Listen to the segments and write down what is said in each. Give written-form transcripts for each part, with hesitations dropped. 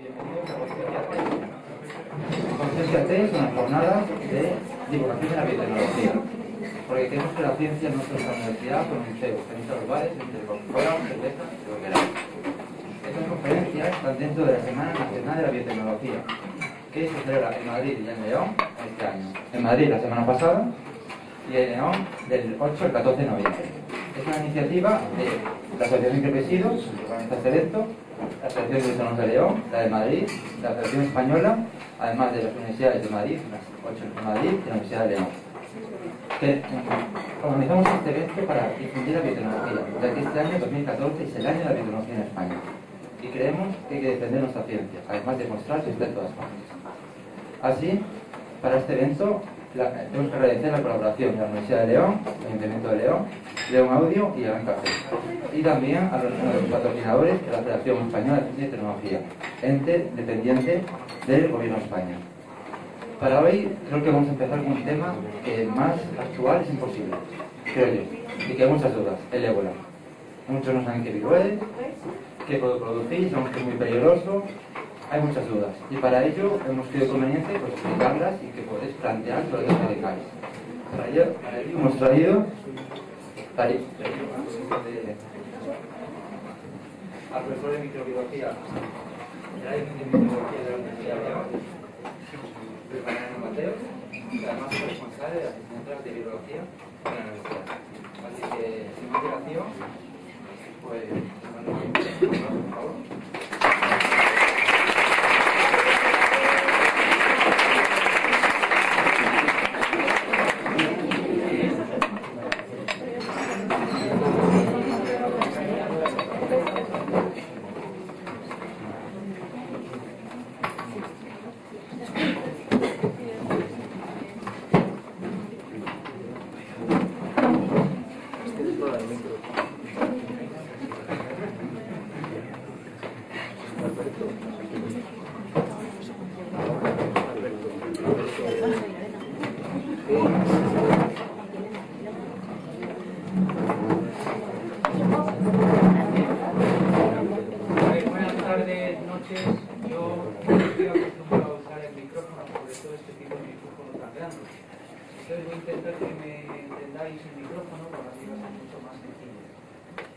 bienvenidos a Conciencia T. Conciencia T son las jornadas de divulgación de la biotecnología, porque queremos que la ciencia no sea una universidad con un museo, que en muchos lugares, entre Coca-Cola, cerveza, lo que queráis. Estas conferencias están dentro de la Semana Nacional de la Biotecnología, que se celebra en Madrid y en León este año. En Madrid la semana pasada y en León del 8 al 14 de noviembre. Es una iniciativa de la Asociación que presido, que organiza este evento, la Asociación de Biólogos de León, la de Madrid, la Asociación Española, además de las universidades de Madrid, las 8 en Madrid y la Universidad de León. Que organizamos este evento para difundir la biotecnología, ya que este año 2014 es el año de la biotecnología en España. Y creemos que hay que defender nuestra ciencia, además de mostrar que está en todas partes. Así, para este evento, tenemos que agradecer la colaboración de la Universidad de León, el Ayuntamiento de León, León Audio y Gran Café. Y también a los patrocinadores de la Federación Española de Ciencia y Tecnología, ente dependiente del Gobierno de España. Para hoy creo que vamos a empezar con un tema que más actual es imposible, creo yo, y que hay muchas dudas, el ébola. Muchos no saben qué virus es, qué puede producir, sabemos que es muy peligroso, hay muchas dudas. Y para ello hemos creído conveniente pues, explicarlas y que podéis plantear sobre lo que decáis. Para ello hemos traído al profesor de microbiología de la Universidad de León, Mariano Mateo, que además es responsable de las asignaturas de biología de la universidad. Así que, sin más dilación, pues, por favor.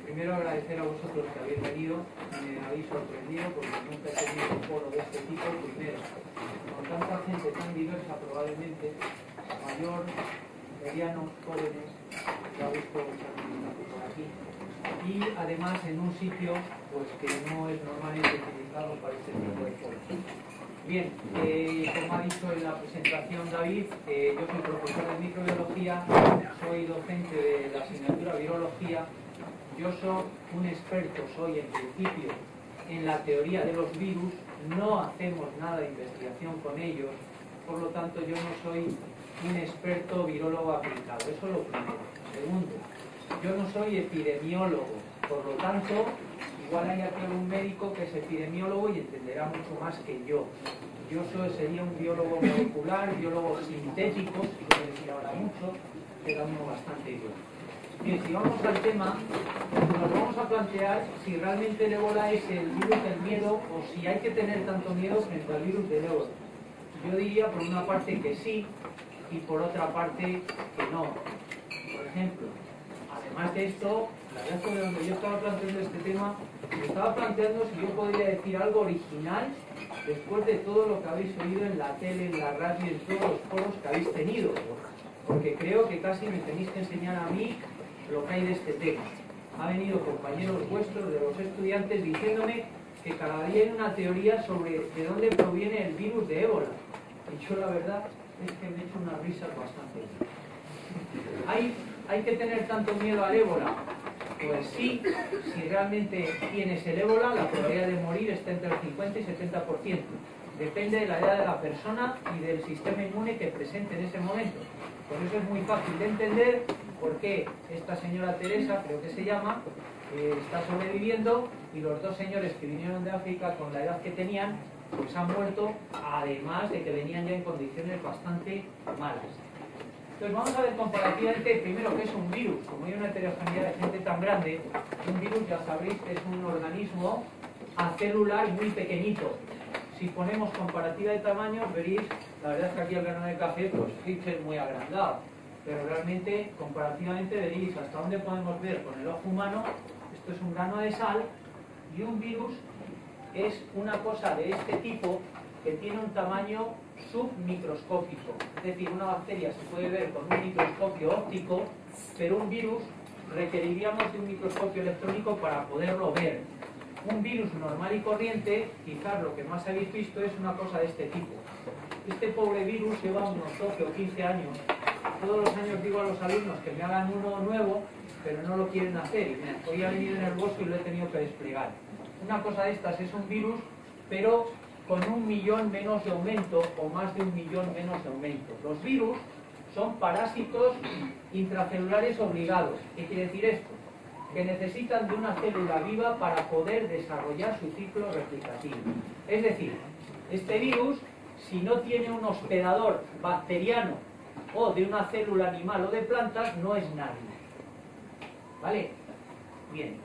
Primero agradecer a vosotros que habéis venido, me habéis sorprendido porque nunca he tenido un foro de este tipo primero. Con tanta gente tan diversa probablemente, mayor, medianos, jóvenes, que ha visto por aquí. Y además en un sitio pues que no es normalmente utilizado para este tipo de foros. Bien, como ha dicho en la presentación David, yo soy profesor de microbiología, soy docente de la asignatura Virología. Yo soy un experto, soy en principio en la teoría de los virus, no hacemos nada de investigación con ellos, por lo tanto yo no soy un experto virólogo aplicado, eso es lo primero. Segundo, yo no soy epidemiólogo, por lo tanto, igual hay aquí algún médico que es epidemiólogo y entenderá mucho más que yo. Yo sería un biólogo molecular, biólogo sintético, si quiero decir ahora mucho, queda uno bastante bien. Bien, si vamos al tema, nos vamos a plantear si realmente el ébola es el virus del miedo o si hay que tener tanto miedo frente al virus del ébola. Yo diría por una parte que sí y por otra parte que no. Por ejemplo, además de esto, la verdad es que donde yo estaba planteando este tema, me estaba planteando si yo podría decir algo original después de todo lo que habéis oído en la tele, en la radio, en todos los foros que habéis tenido. Porque creo que casi me tenéis que enseñar a mí lo que hay de este tema. Ha venido compañeros vuestros de los estudiantes diciéndome que cada día hay una teoría sobre de dónde proviene el virus de ébola. Y yo la verdad es que me he hecho unas risas bastante. ¿Hay que tener tanto miedo al ébola? Pues sí, si realmente tienes el ébola, la probabilidad de morir está entre el 50 y 70%. Depende de la edad de la persona y del sistema inmune que presente en ese momento. Por eso es muy fácil de entender por qué esta señora Teresa, creo que se llama, está sobreviviendo y los dos señores que vinieron de África con la edad que tenían, pues han muerto, además de que venían ya en condiciones bastante malas. Entonces vamos a ver comparativamente primero qué es un virus. Como hay una heterogeneidad de gente tan grande, un virus ya sabréis que es un organismo acelular muy pequeñito. si ponemos comparativa de tamaños, veréis, la verdad es que aquí el grano de café, pues sí que es muy agrandado, pero realmente, comparativamente, veréis hasta dónde podemos ver con el ojo humano. Esto es un grano de sal, y un virus es una cosa de este tipo que tiene un tamaño submicroscópico. Es decir, una bacteria se puede ver con un microscopio óptico, pero un virus requeriríamos de un microscopio electrónico para poderlo ver. Un virus normal y corriente, quizás lo que más habéis visto es una cosa de este tipo. Este pobre virus lleva unos 12 o 15 años. Todos los años digo a los alumnos que me hagan uno nuevo, pero no lo quieren hacer. Y mira, hoy ha venido en el bosque y lo he tenido que desplegar. Una cosa de estas es un virus, pero con 1 millón menos de aumento o más de 1 millón menos de aumento. Los virus son parásitos intracelulares obligados. ¿Qué quiere decir esto? Que necesitan de una célula viva para poder desarrollar su ciclo replicativo. Es decir, este virus, si no tiene un hospedador bacteriano o de una célula animal o de plantas, no es nadie. ¿Vale? Bien.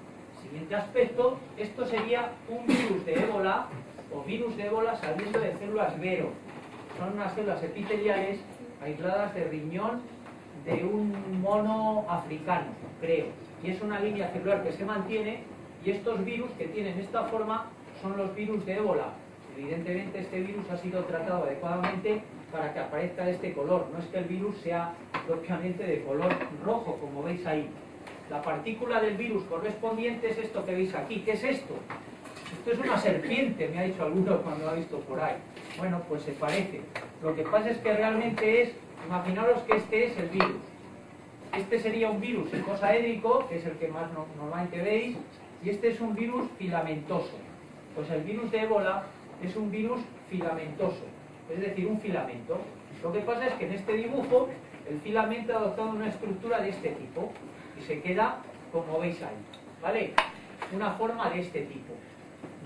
Siguiente aspecto, esto sería un virus de ébola o virus de ébola saliendo de células Vero. Son unas células epiteliales aisladas de riñón de un mono africano, creo. Y es una línea celular que se mantiene, y estos virus que tienen esta forma son los virus de ébola. Evidentemente este virus ha sido tratado adecuadamente para que aparezca de este color. No es que el virus sea propiamente de color rojo, como veis ahí. La partícula del virus correspondiente es esto que veis aquí. ¿Qué es esto? Esto es una serpiente, me ha dicho alguno cuando lo ha visto por ahí. Bueno, pues se parece. Lo que pasa es que realmente es, imaginaros que este es el virus. Este sería un virus icosaédrico, que es el que más normalmente veis, y este es un virus filamentoso. Pues el virus de ébola es un virus filamentoso, es decir, un filamento. Lo que pasa es que en este dibujo el filamento ha adoptado una estructura de este tipo y se queda como veis ahí, ¿vale? Una forma de este tipo.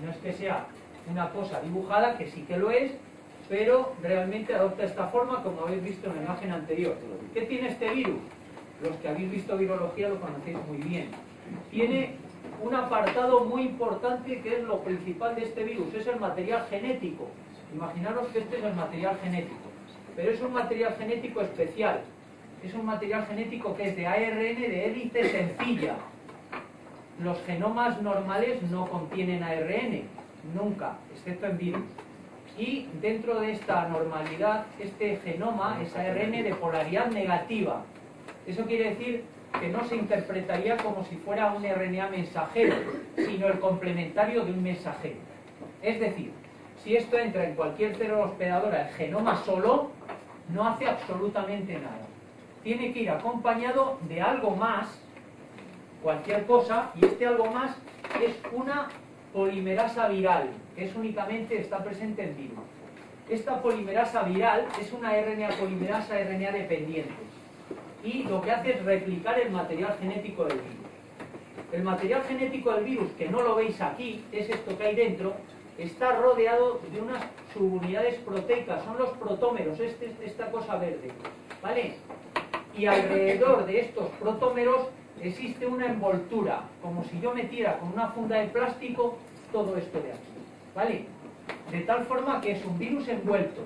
No es que sea una cosa dibujada, que sí que lo es, pero realmente adopta esta forma, como habéis visto en la imagen anterior. ¿Qué tiene este virus? Los que habéis visto virología lo conocéis muy bien. Tiene un apartado muy importante que es lo principal de este virus, es el material genético. Imaginaros que este es el material genético, pero es un material genético especial. Es un material genético que es de ARN de hélice sencilla. Los genomas normales no contienen ARN, nunca, excepto en virus. Y dentro de esta normalidad, este genoma es ARN de polaridad negativa. Eso quiere decir que no se interpretaría como si fuera un RNA mensajero, sino el complementario de un mensajero. Es decir, si esto entra en cualquier célula hospedadora, el genoma solo, no hace absolutamente nada. Tiene que ir acompañado de algo más, cualquier cosa, y este algo más es una polimerasa viral, que es únicamente está presente en virus. Esta polimerasa viral es una RNA polimerasa RNA dependiente, y lo que hace es replicar el material genético del virus. El material genético del virus, que no lo veis aquí, es esto que hay dentro, está rodeado de unas subunidades proteicas, son los protómeros, esta cosa verde, ¿vale? Y alrededor de estos protómeros existe una envoltura, como si yo metiera con una funda de plástico todo esto de aquí, ¿vale? De tal forma que es un virus envuelto,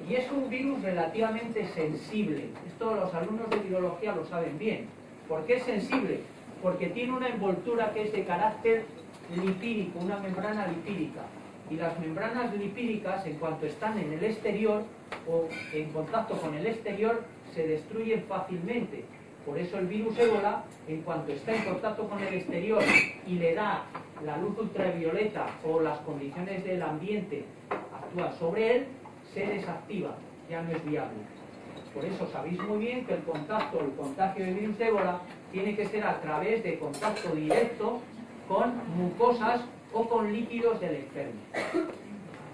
y es un virus relativamente sensible. Esto los alumnos de virología lo saben bien. ¿Por qué es sensible? Porque tiene una envoltura que es de carácter lipídico, una membrana lipídica. Y las membranas lipídicas, en cuanto están en el exterior o en contacto con el exterior, se destruyen fácilmente. Por eso el virus ébola, en cuanto está en contacto con el exterior y le da la luz ultravioleta o las condiciones del ambiente actúan sobre él, se desactiva, ya no es viable. Por eso sabéis muy bien que el contagio del virus de ébola tiene que ser a través de contacto directo con mucosas o con líquidos del enfermo,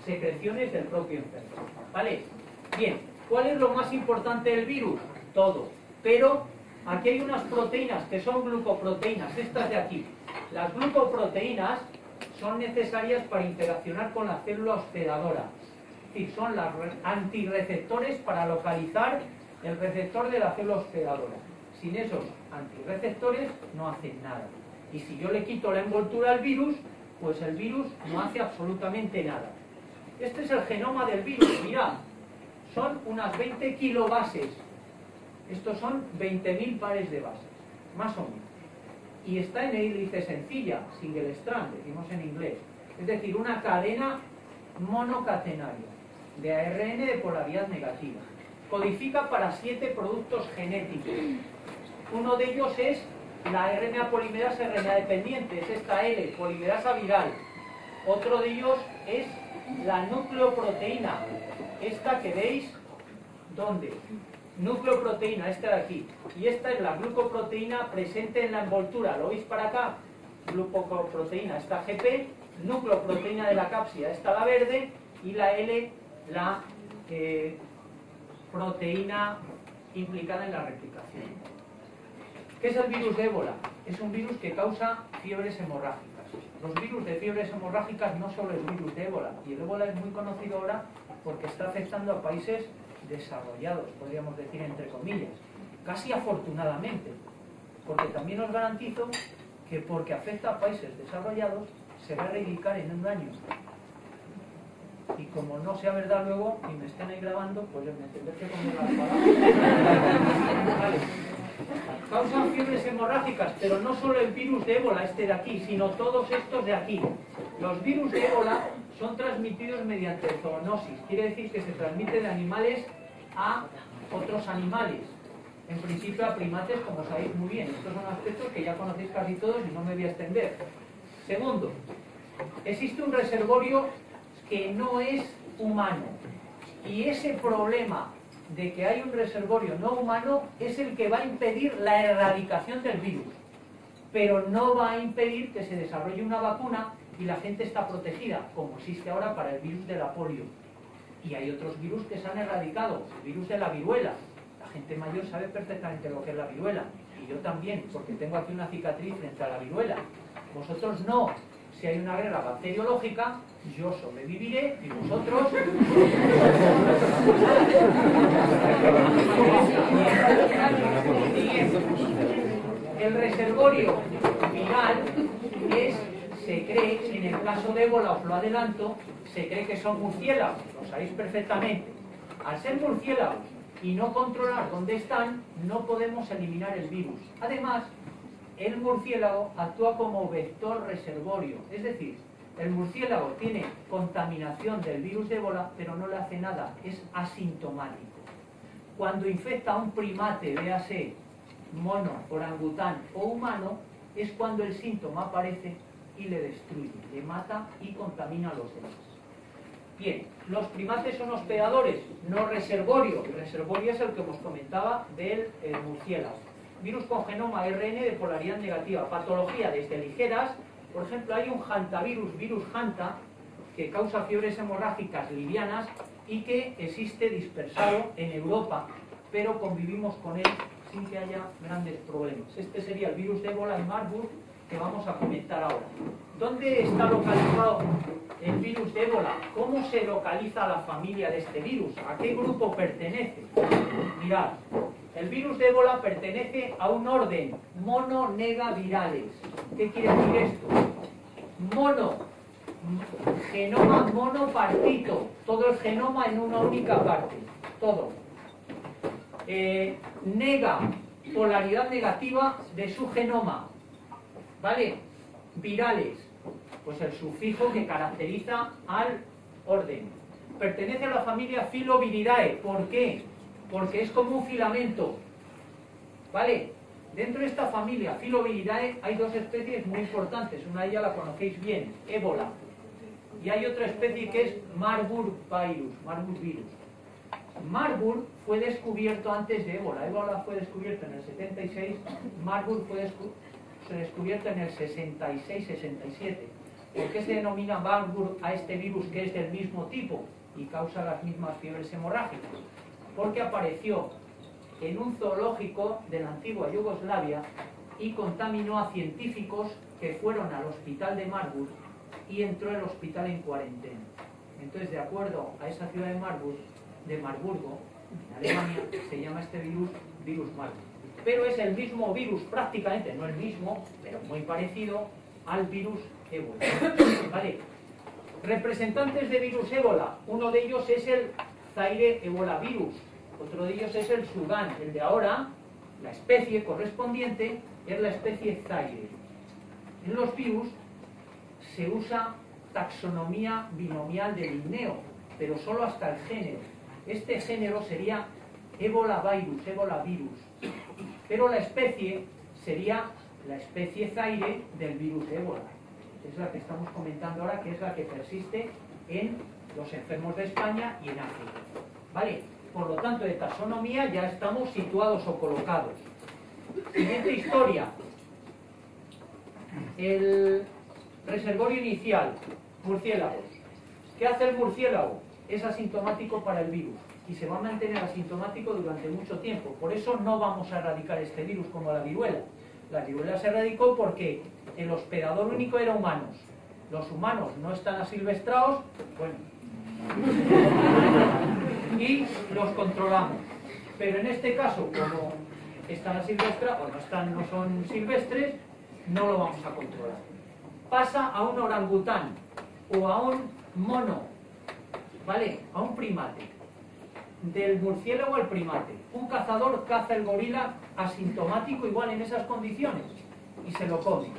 secreciones del propio enfermo, ¿vale? Bien, ¿cuál es lo más importante del virus? Todo, pero aquí hay unas proteínas que son glucoproteínas, estas de aquí. Las glucoproteínas son necesarias para interaccionar con la célula hospedadora, es decir, son las antirreceptores para localizar el receptor de la célula hospedadora. Sin esos antirreceptores no hacen nada. Y si yo le quito la envoltura al virus, pues el virus no hace absolutamente nada. Este es el genoma del virus, mirad, son unas 20 kilobases. Estos son 20.000 pares de bases, más o menos. Y está en hélice sencilla, single strand, decimos en inglés. Es decir, una cadena monocatenaria de ARN de polaridad negativa. Codifica para 7 productos genéticos. Uno de ellos es la RNA polimerasa RNA dependiente, es esta L, polimerasa viral. Otro de ellos es la nucleoproteína, esta que veis, ¿dónde? Nucleoproteína, esta de aquí. Y esta es la glucoproteína presente en la envoltura, ¿lo veis para acá? Glucoproteína, esta GP, nucleoproteína de la cápsida, esta la verde, y la L, la proteína implicada en la replicación. ¿Qué es el virus de ébola? Es un virus que causa fiebres hemorrágicas. Los virus de fiebres hemorrágicas no solo es virus de ébola, y el ébola es muy conocido ahora porque está afectando a países desarrollados, podríamos decir entre comillas, casi afortunadamente, porque también os garantizo que porque afecta a países desarrollados se va a erradicar en un año. Y como no sea verdad luego, y me estén ahí grabando, pues me tendré que comer las palabras. Vale. Causan fiebres hemorrágicas, pero no solo el virus de ébola, este de aquí, sino todos estos de aquí. Los virus de ébola son transmitidos mediante zoonosis, quiere decir que se transmite de animales a otros animales. En principio a primates, como sabéis muy bien. Estos son aspectos que ya conocéis casi todos y no me voy a extender. Segundo, existe un reservorio que no es humano. Y ese problema de que hay un reservorio no humano es el que va a impedir la erradicación del virus. Pero no va a impedir que se desarrolle una vacuna y la gente está protegida, como existe ahora para el virus de la polio. Y hay otros virus que se han erradicado, el virus de la viruela. La gente mayor sabe perfectamente lo que es la viruela. Y yo también, porque tengo aquí una cicatriz frente a la viruela. Vosotros no. Si hay una guerra bacteriológica, yo sobreviviré y vosotros... El reservorio viral es, se cree, en el caso de ébola, os lo adelanto, se cree que son murciélagos, lo sabéis perfectamente. Al ser murciélagos y no controlar dónde están, no podemos eliminar el virus. Además, el murciélago actúa como vector reservorio, es decir, el murciélago tiene contaminación del virus de ébola, pero no le hace nada, es asintomático. Cuando infecta a un primate, véase mono, orangután o humano, es cuando el síntoma aparece y le destruye, le mata y contamina a los demás. Bien, los primates son hospedadores, no reservorio. El reservorio es el que os comentaba del murciélago. Virus con genoma RN de polaridad negativa. Patología desde ligeras. Por ejemplo, hay un hantavirus, virus hanta, que causa fiebres hemorrágicas livianas y que existe dispersado en Europa, pero convivimos con él sin que haya grandes problemas. Este sería el virus de ébola en Marburg, que vamos a comentar ahora. ¿Dónde está localizado el virus de ébola? ¿Cómo se localiza la familia de este virus? ¿A qué grupo pertenece? Mirad, el virus de ébola pertenece a un orden, mononegavirales. ¿Qué quiere decir esto? Mono, genoma monopartito, todo el genoma en una única parte, todo. Nega, polaridad negativa de su genoma, ¿vale? Virales, pues el sufijo que caracteriza al orden. Pertenece a la familia Filoviridae. ¿Por qué? Porque es como un filamento, ¿vale? Dentro de esta familia Filoviridae hay dos especies muy importantes. Una de ellas la conocéis bien, ébola. Y hay otra especie que es Marburg virus. Marburg fue descubierto antes de ébola. Ébola fue descubierto en el 76, Marburg fue descubierto en el 66-67. ¿Por qué se denomina Marburg a este virus que es del mismo tipo y causa las mismas fiebres hemorrágicas? Porque apareció en un zoológico de la antigua Yugoslavia y contaminó a científicos que fueron al hospital de Marburg y entró el hospital en cuarentena. Entonces, de acuerdo a esa ciudad de Marburgo, en Alemania, se llama este virus Marburg. Pero es el mismo virus, prácticamente, no el mismo, pero muy parecido al virus ébola. ¿Vale? Representantes de virus ébola. Uno de ellos es el Zaire Ebola virus. Otro de ellos es el Sudán. El de ahora, la especie correspondiente, es la especie Zaire. En los virus se usa taxonomía binomial de Linneo, pero solo hasta el género. Este género sería Ebola virus. Pero la especie sería la especie Zaire del virus ébola. Es la que estamos comentando ahora, que es la que persiste en los enfermos de España y en África. ¿Vale? Por lo tanto, de taxonomía ya estamos situados o colocados. Siguiente historia. El reservorio inicial, murciélagos. ¿Qué hace el murciélago? Es asintomático para el virus y se va a mantener asintomático durante mucho tiempo. Por eso no vamos a erradicar este virus como la viruela. La viruela se erradicó porque el hospedador único era humanos. Los humanos no están asilvestrados, bueno, y los controlamos. Pero en este caso, como están asilvestrados o no son silvestres, no lo vamos a controlar. Pasa a un orangután o a un mono, ¿vale? A un primate. Del murciélago al primate. Un cazador caza el gorila asintomático igual en esas condiciones y se lo come.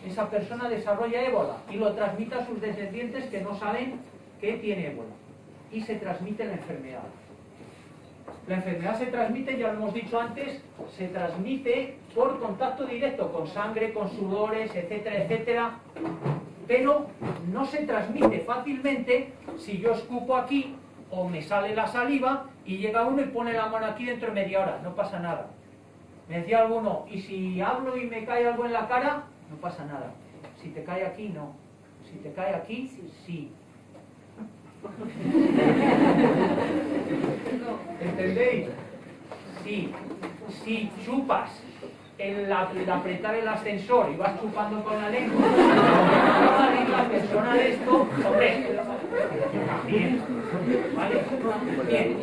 Esa persona desarrolla ébola y lo transmite a sus descendientes que no saben que tiene ébola. Y se transmite la enfermedad. La enfermedad se transmite, ya lo hemos dicho antes, se transmite por contacto directo con sangre, con sudores, etcétera, etcétera. Pero no se transmite fácilmente si yo escupo aquí o me sale la saliva y llega uno y pone la mano aquí dentro de media hora, no pasa nada. Me decía alguno, ¿y si hablo y me cae algo en la cara? No pasa nada. Si te cae aquí, no. Si te cae aquí, sí. ¿Entendéis? Sí. Si chupas el apretar el ascensor y vas chupando con la lengua, la persona de esto, hombre, también, ¿vale? Bien.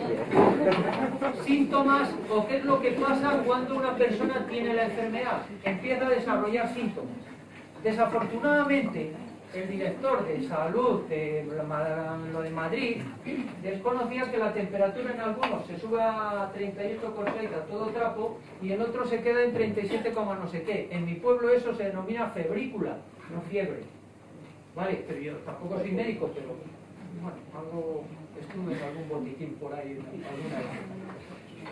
Síntomas, o qué es lo que pasa cuando una persona tiene la enfermedad, empieza a desarrollar síntomas. Desafortunadamente, el director de salud de lo de Madrid desconocía que la temperatura en algunos se sube a 38,6 a todo trapo y en otros se queda en 37, no sé qué. En mi pueblo eso se denomina febrícula, no fiebre. Vale, pero yo tampoco soy médico, pero bueno, algo estuve en algún botiquín por ahí alguna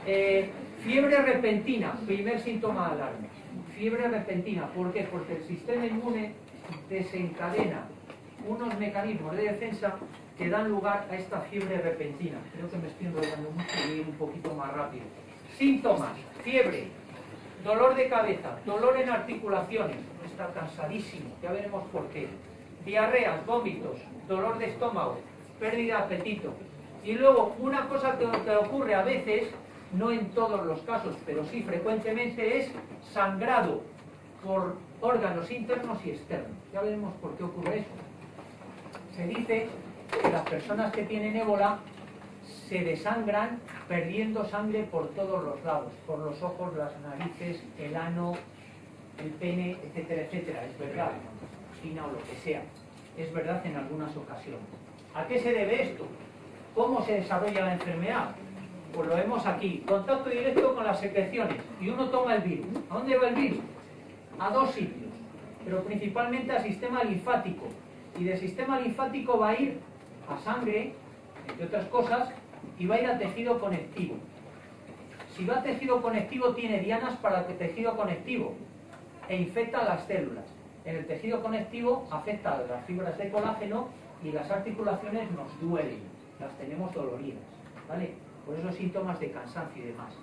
vez. Fiebre repentina, primer síntoma de alarma. Fiebre repentina, ¿por qué? Porque el sistema inmune desencadena unos mecanismos de defensa que dan lugar a esta fiebre repentina. Creo que me estoy enrollando mucho y voy a ir un poquito más rápido. Síntomas: fiebre, dolor de cabeza, dolor en articulaciones, está cansadísimo, ya veremos por qué. Diarreas, vómitos, dolor de estómago, pérdida de apetito. Y luego, una cosa que ocurre a veces, no en todos los casos, pero sí frecuentemente, es sangrado por órganos internos y externos. Ya veremos por qué ocurre eso. Se dice que las personas que tienen ébola se desangran perdiendo sangre por todos los lados, por los ojos, las narices, el ano, el pene, etcétera, etcétera. Es verdad, vagina o lo que sea. Es verdad en algunas ocasiones. ¿A qué se debe esto? ¿Cómo se desarrolla la enfermedad? Pues lo vemos aquí. Contacto directo con las secreciones. Y uno toma el virus. ¿A dónde va el virus? A dos sitios, pero principalmente al sistema linfático. Y del sistema linfático va a ir a sangre, entre otras cosas, y va a ir a tejido conectivo. Si va a tejido conectivo, tiene dianas para el tejido conectivo e infecta las células. En el tejido conectivo afecta a las fibras de colágeno y las articulaciones nos duelen, las tenemos doloridas, ¿vale? Por esos síntomas de cansancio y demás.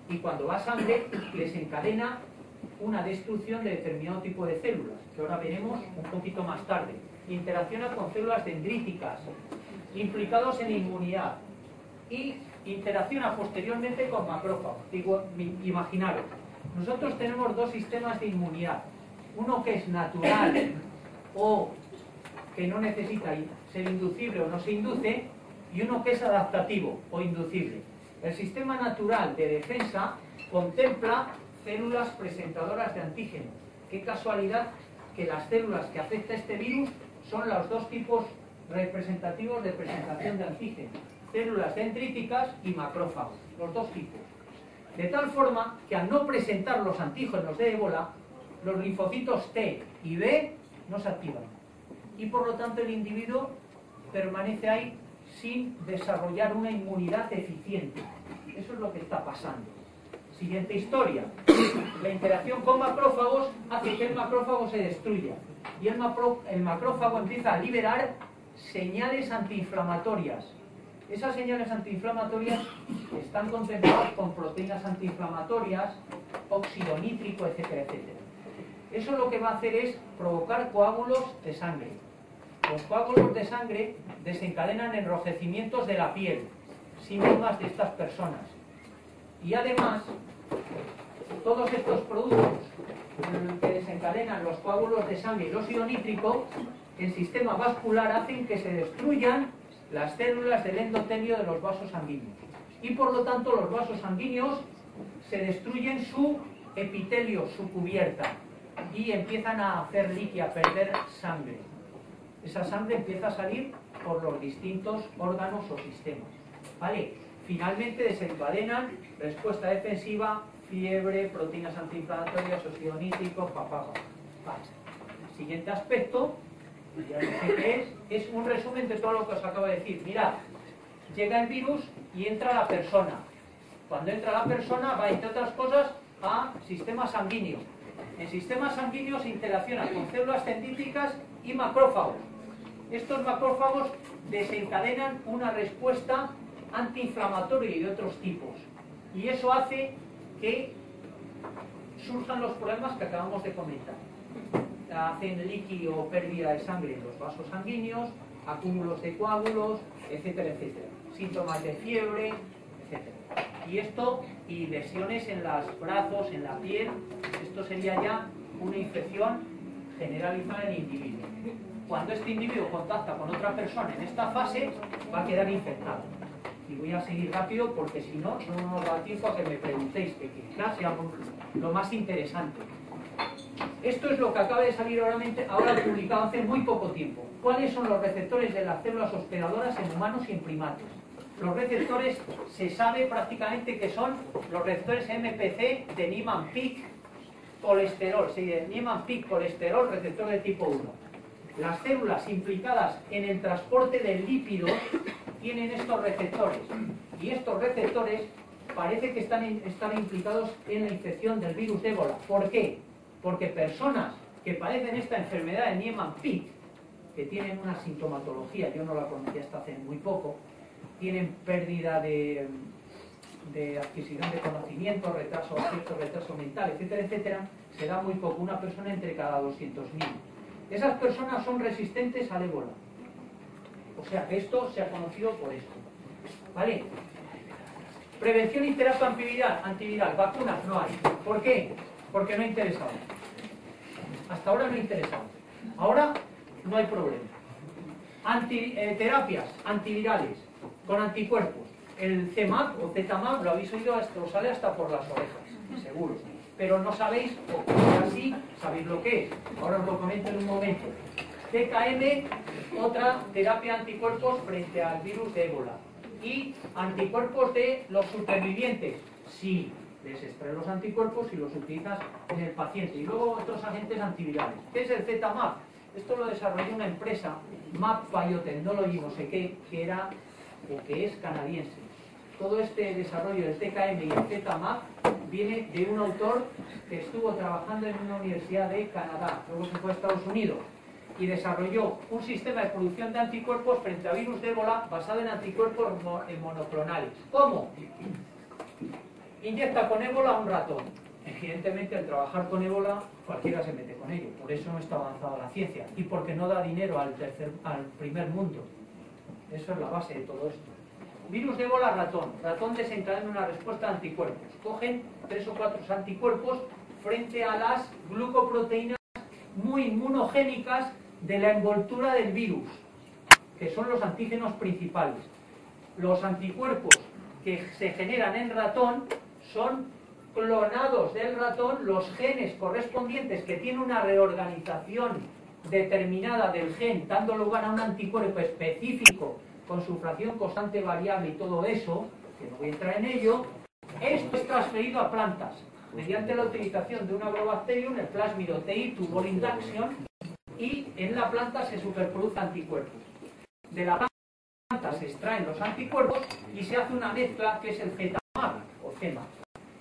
Y cuando va a sangre, desencadena una destrucción de determinado tipo de células, que ahora veremos un poquito más tarde. Interacciona con células dendríticas, implicados en inmunidad, y interacciona posteriormente con macrófagos. Digo, imaginaros, nosotros tenemos dos sistemas de inmunidad, uno que es natural o que no necesita ser inducible o no se induce, y uno que es adaptativo o inducible. El sistema natural de defensa contempla células presentadoras de antígenos. Qué casualidad que las células que afecta este virus son los dos representativos de presentación de antígenos, células dendríticas y macrófagos, los dos tipos. De tal forma que al no presentar los antígenos de ébola, los linfocitos T y B no se activan. Y por lo tanto el individuo permanece ahí sin desarrollar una inmunidad eficiente. Eso es lo que está pasando. Siguiente historia. La interacción con macrófagos hace que el macrófago se destruya. Y el macrófago empieza a liberar señales antiinflamatorias. Esas señales antiinflamatorias están contempladas con proteínas antiinflamatorias, óxido nítrico, etcétera, etcétera. Eso lo que va a hacer es provocar coágulos de sangre. Los coágulos de sangre desencadenan enrojecimientos de la piel, síntomas de estas personas. Y además, todos estos productos que desencadenan los coágulos de sangre y el óxido nítrico, el sistema vascular hacen que se destruyan las células del endotelio de los vasos sanguíneos. Y por lo tanto los vasos sanguíneos se destruyen su epitelio, su cubierta, y empiezan a hacer liqui, a perder sangre. Esa sangre empieza a salir por los distintos órganos o sistemas. ¿Vale? Finalmente desencadenan respuesta defensiva, fiebre, proteínas antiinflamatorias, óxido nítrico, papá. Vale. El siguiente aspecto, ya no sé qué es un resumen de todo lo que os acabo de decir. Mirad, llega el virus y entra la persona. Cuando entra la persona va, entre otras cosas, a sistema sanguíneo. En sistemas sanguíneos se interacciona con células dendríticas y macrófagos. Estos macrófagos desencadenan una respuesta antiinflamatoria y de otros tipos. Y eso hace que surjan los problemas que acabamos de comentar. Hacen líquido o pérdida de sangre en los vasos sanguíneos, acúmulos de coágulos, etcétera, etcétera. Síntomas de fiebre, etcétera. Y esto, y lesiones en los brazos, en la piel, esto sería ya una infección generalizada en el individuo. Cuando este individuo contacta con otra persona en esta fase, va a quedar infectado. Y voy a seguir rápido porque si no, no nos da tiempo a que me preguntéis, que quizás sea lo más interesante. Esto es lo que acaba de salir ahora publicado hace muy poco tiempo. ¿Cuáles son los receptores de las células hospedadoras en humanos y en primates? Los receptores se sabe prácticamente que son los receptores MPC de Niemann-Pick colesterol, sí, de Niemann-Pick colesterol, receptor de tipo 1. Las células implicadas en el transporte del lípido tienen estos receptores, y estos receptores parece que están implicados en la infección del virus de ébola. ¿Por qué? Porque personas que padecen esta enfermedad de Niemann-Pick, que tienen una sintomatología, yo no la conocía hasta hace muy poco, tienen pérdida de adquisición de conocimiento, cierto retraso mental, etcétera, etcétera, se da muy poco, una persona entre cada 200.000. Esas personas son resistentes al ébola. O sea que esto se ha conocido por esto. ¿Vale? Prevención y terapia antiviral. Vacunas no hay. ¿Por qué? Porque no ha interesado. Hasta ahora no ha interesado. Ahora no hay problema. Terapias antivirales con anticuerpos. El CMAP o ZMAP, lo habéis oído, esto sale hasta por las orejas, seguro. Pero no sabéis, o así, sabéis lo que es. Ahora os lo comento en un momento. TKM, otra terapia anticuerpos frente al virus de ébola. Y anticuerpos de los supervivientes. Sí, les extraes los anticuerpos y los utilizas en el paciente. Y luego otros agentes antivirales. ¿Qué es el ZMAP? Esto lo desarrolló una empresa, MAP Biotechnology, no sé qué, que era o que es canadiense. Todo este desarrollo del TKM y el ZMAP viene de un autor que estuvo trabajando en una universidad de Canadá, luego se fue a Estados Unidos y desarrolló un sistema de producción de anticuerpos frente a virus de ébola basado en anticuerpos monoclonales. ¿Cómo? Inyecta con ébola a un ratón. Evidentemente, al trabajar con ébola, cualquiera se mete con ello. Por eso no está avanzada la ciencia y porque no da dinero al primer mundo. Eso es la base de todo esto. Virus de ébola ratón. Ratón desencadena una respuesta de anticuerpos. Cogen 3 o 4 anticuerpos frente a las glucoproteínas muy inmunogénicas de la envoltura del virus, que son los antígenos principales. Los anticuerpos que se generan en ratón son clonados del ratón los genes correspondientes que tienen una reorganización determinada del gen, dando lugar a un anticuerpo específico con su fracción constante variable y todo eso, que no voy a entrar en ello, esto es transferido a plantas mediante la utilización de un agrobacterium, el plásmido TI tubol induction, y en la planta se superproducen anticuerpos. De la planta se extraen los anticuerpos y se hace una mezcla que es el ZMAP o CEMAP.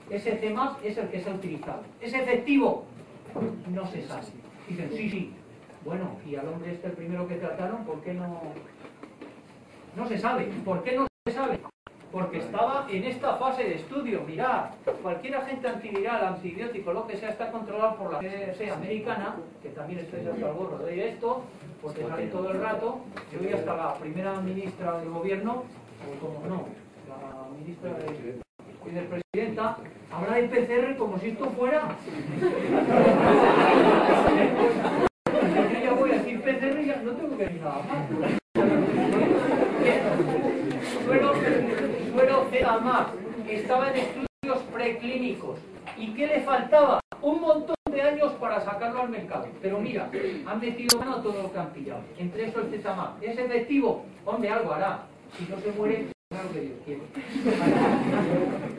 Ese CEMAP es el que se ha utilizado. ¿Es efectivo? No se sabe. Dicen, sí, sí. Bueno, y al hombre este, el primero que trataron, ¿por qué no? No se sabe. ¿Por qué no se sabe? Porque estaba en esta fase de estudio. Mirad, cualquier agente antiviral, antibiótico, lo que sea, está controlado por la CDC americana, que también estáis hasta el gorro de esto, porque sale todo el rato. Yo voy hasta la primera ministra del gobierno, o como no, la ministra de vicepresidenta, habla de PCR como si esto fuera. Yo ya voy a decir PCR y ya no tengo que decir nada más. Suero ZMAP estaba en estudios preclínicos. ¿Y qué le faltaba? Un montón de años para sacarlo al mercado. Pero mira, han metido mano a todo lo que han pillado. Entre eso el ZMAP. ¿Es efectivo? Hombre, algo hará. Si no se muere, claro que Dios quiere.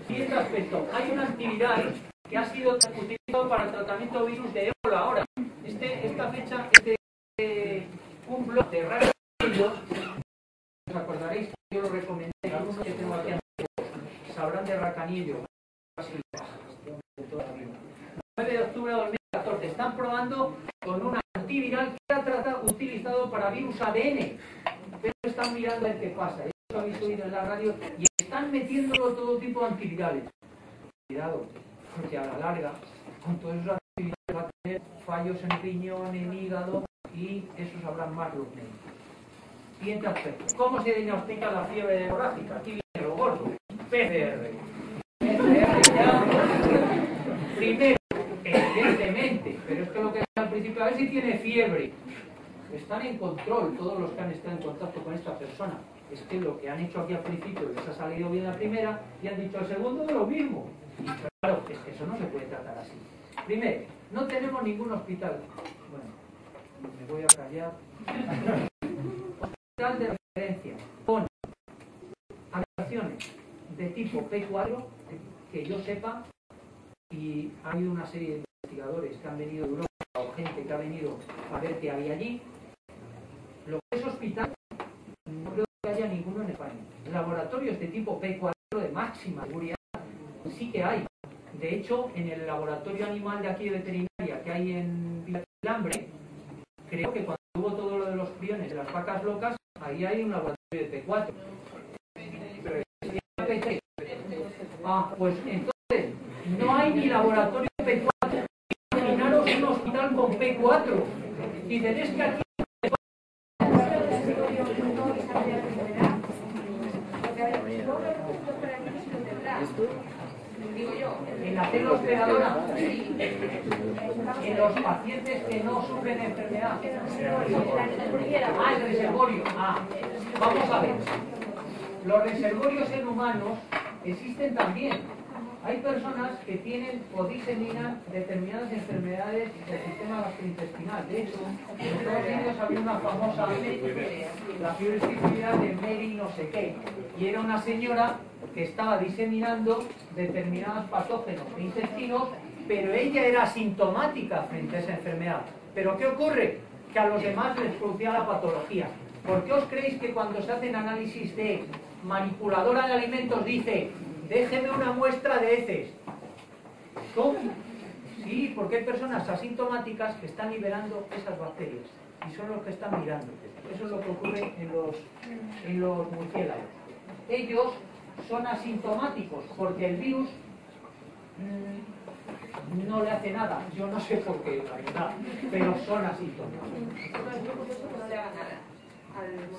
Siguiente aspecto. Hay un antiviral que ha sido utilizado para el tratamiento de virus de ébola ahora. Esta fecha, un blog de Radio, os acordaréis que yo lo recomendé, algunos que tengo aquí sabrán de Racanillo. 9 de octubre de 2014. Están probando con un antiviral que era utilizado para virus ADN. Pero están mirando a ver qué pasa. Eso lo habéis oído en la radio. Y están metiéndolo todo tipo de antivirales. Cuidado, porque a la larga, con todos esos antivirales va a tener fallos en riñón, en hígado, y esos habrán más los médicos. Siguiente aspecto. ¿Cómo se diagnostica la fiebre hemorrágica? Aquí viene lo gordo. PCR. PCR ya. Primero, evidentemente, pero es que lo que al principio, a ver si tiene fiebre. Están en control todos los que han estado en contacto con esta persona. Es que lo que han hecho aquí al principio les ha salido bien la primera y han dicho al segundo de lo mismo. Y claro, es que eso no se puede tratar así. Primero, no tenemos ningún hospital. Bueno, me voy a callar. Hospital de referencia con habitaciones de tipo P4, que yo sepa, y ha habido una serie de investigadores que han venido de Europa o gente que ha venido a ver qué había allí. Lo que es hospital, no creo que haya ninguno en España. Laboratorios de tipo P4 de máxima seguridad sí que hay. De hecho, en el laboratorio animal de aquí de veterinaria que hay en Vilambre, creo que cuando hubo todo lo de los priones de las vacas locas, ahí hay un laboratorio de P4. P3. Ah, pues entonces no hay ni laboratorio de P4. Imaginaros un hospital con P4. Dicen, es que aquí en la célula hospedadora, en los pacientes que no sufren enfermedad. Ah, el reservorio. Ah, vamos a ver. Los reservorios en humanos existen también. Hay personas que tienen o diseminan determinadas enfermedades del sistema gastrointestinal. De hecho, en Estados Unidos había una famosa, la fiebre tifoidea de Mary no sé qué, y era una señora que estaba diseminando determinados patógenos de intestinos, pero ella era asintomática frente a esa enfermedad. ¿Pero qué ocurre? Que a los demás les producía la patología. ¿Por qué os creéis que cuando se hacen análisis de manipuladora de alimentos dice, déjeme una muestra de heces? ¿Cómo? Sí, porque hay personas asintomáticas que están liberando esas bacterias y son los que están mirando. Eso es lo que ocurre en los murciélagos. Ellos son asintomáticos porque el virus no le hace nada. Yo no sé por qué, la verdad, pero son asintomáticos.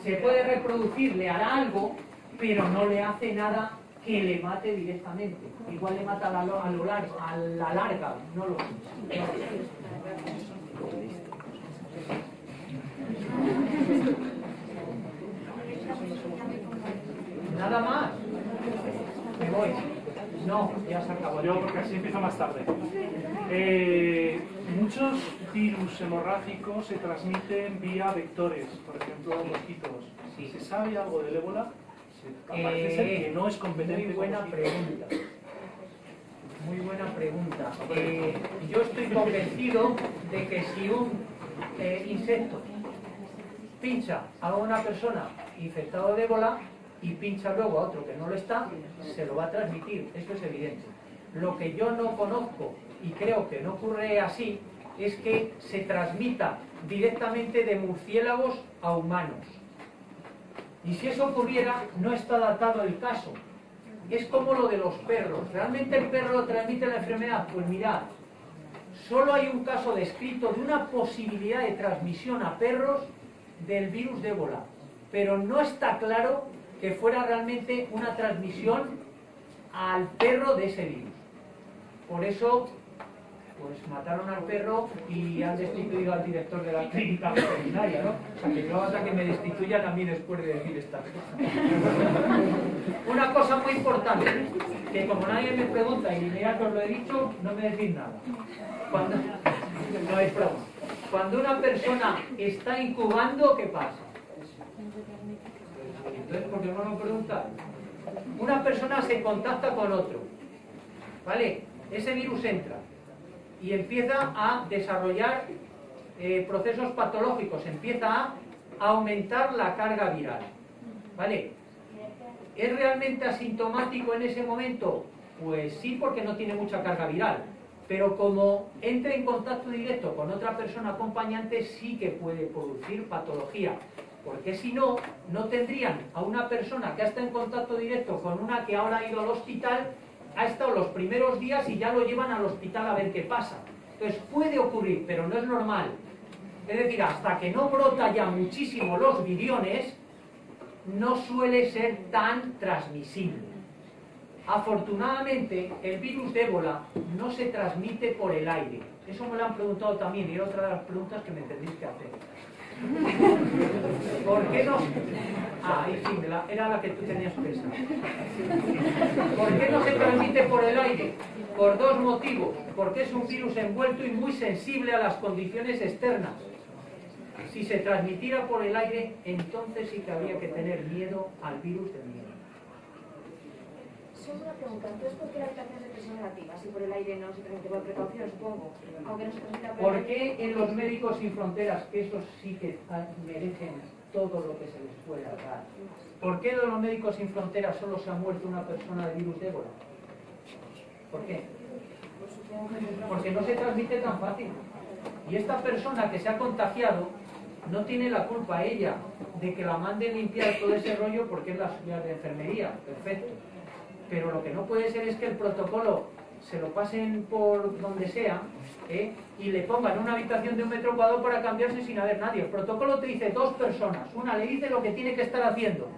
Se puede reproducir, le hará algo, pero no le hace nada que le mate directamente. Igual le mata a la larga, no lo sé. Nada más. Me voy. No, ya se acabó. Yo, porque así empiezo más tarde. Muchos virus hemorrágicos se transmiten vía vectores, por ejemplo, mosquitos. Sí. ¿Se sabe algo del ébola? Parece ser que no es competente. Muy buena pregunta. Muy buena pregunta. Yo estoy convencido de que si un insecto pincha a una persona infectada de ébola y pincha luego a otro que no lo está, se lo va a transmitir, eso es evidente. Lo que yo no conozco y creo que no ocurre así es que se transmita directamente de murciélagos a humanos. Y si eso ocurriera, no está datado el caso. Es como lo de los perros. ¿Realmente el perro transmite la enfermedad? Pues mirad, solo hay un caso descrito de una posibilidad de transmisión a perros del virus de ébola, pero no está claro que fuera realmente una transmisión al perro de ese virus. Por eso, pues mataron al perro y han destituido al director de la clínica veterinaria, ¿no? O sea, que yo hasta que me destituyan a mí después de decir esta cosa. Una cosa muy importante, que como nadie me pregunta y ya que os lo he dicho, no me decís nada. No hay problema. Cuando una persona está incubando, ¿qué pasa? Entonces, ¿por qué no lo preguntáis? Una persona se contacta con otro, ¿vale? Ese virus entra y empieza a desarrollar procesos patológicos, empieza a aumentar la carga viral, ¿vale? ¿Es realmente asintomático en ese momento? Pues sí, porque no tiene mucha carga viral, pero como entra en contacto directo con otra persona acompañante, sí que puede producir patología, porque si no, no tendrían a una persona que ha estado en contacto directo con una que ahora ha ido al hospital, ha estado los primeros días y ya lo llevan al hospital a ver qué pasa. Entonces puede ocurrir, pero no es normal. Es decir, hasta que no brota ya muchísimo los viriones, no suele ser tan transmisible. Afortunadamente, el virus de ébola no se transmite por el aire. Eso me lo han preguntado también y era otra de las preguntas que me tendréis que hacer. ¿Por qué no? Ah, ahí sí, era la que tú tenías pensada. ¿Por qué no se transmite por el aire? Por dos motivos. Porque es un virus envuelto y muy sensible a las condiciones externas. Si se transmitiera por el aire, entonces sí que habría que tener miedo al virus del miedo. Solo una pregunta, entonces ¿por qué la habitación de presión negativa? Si por el aire no se transmite, por precaución supongo, aunque no se transmita por el ¿Por aire. qué en los Médicos Sin Fronteras, que esos sí que merecen todo lo que se les pueda dar? ¿Por qué en los Médicos Sin Fronteras solo se ha muerto una persona de virus de ébola? ¿Por qué? Porque no se transmite tan fácil. Y esta persona que se ha contagiado no tiene la culpa ella de que la manden limpiar todo ese rollo porque es la suya de enfermería, perfecto. Pero lo que no puede ser es que el protocolo se lo pasen por donde sea y le pongan una habitación de 1 metro cuadrado para cambiarse sin haber nadie. El protocolo te dice 2 personas, una le dice lo que tiene que estar haciendo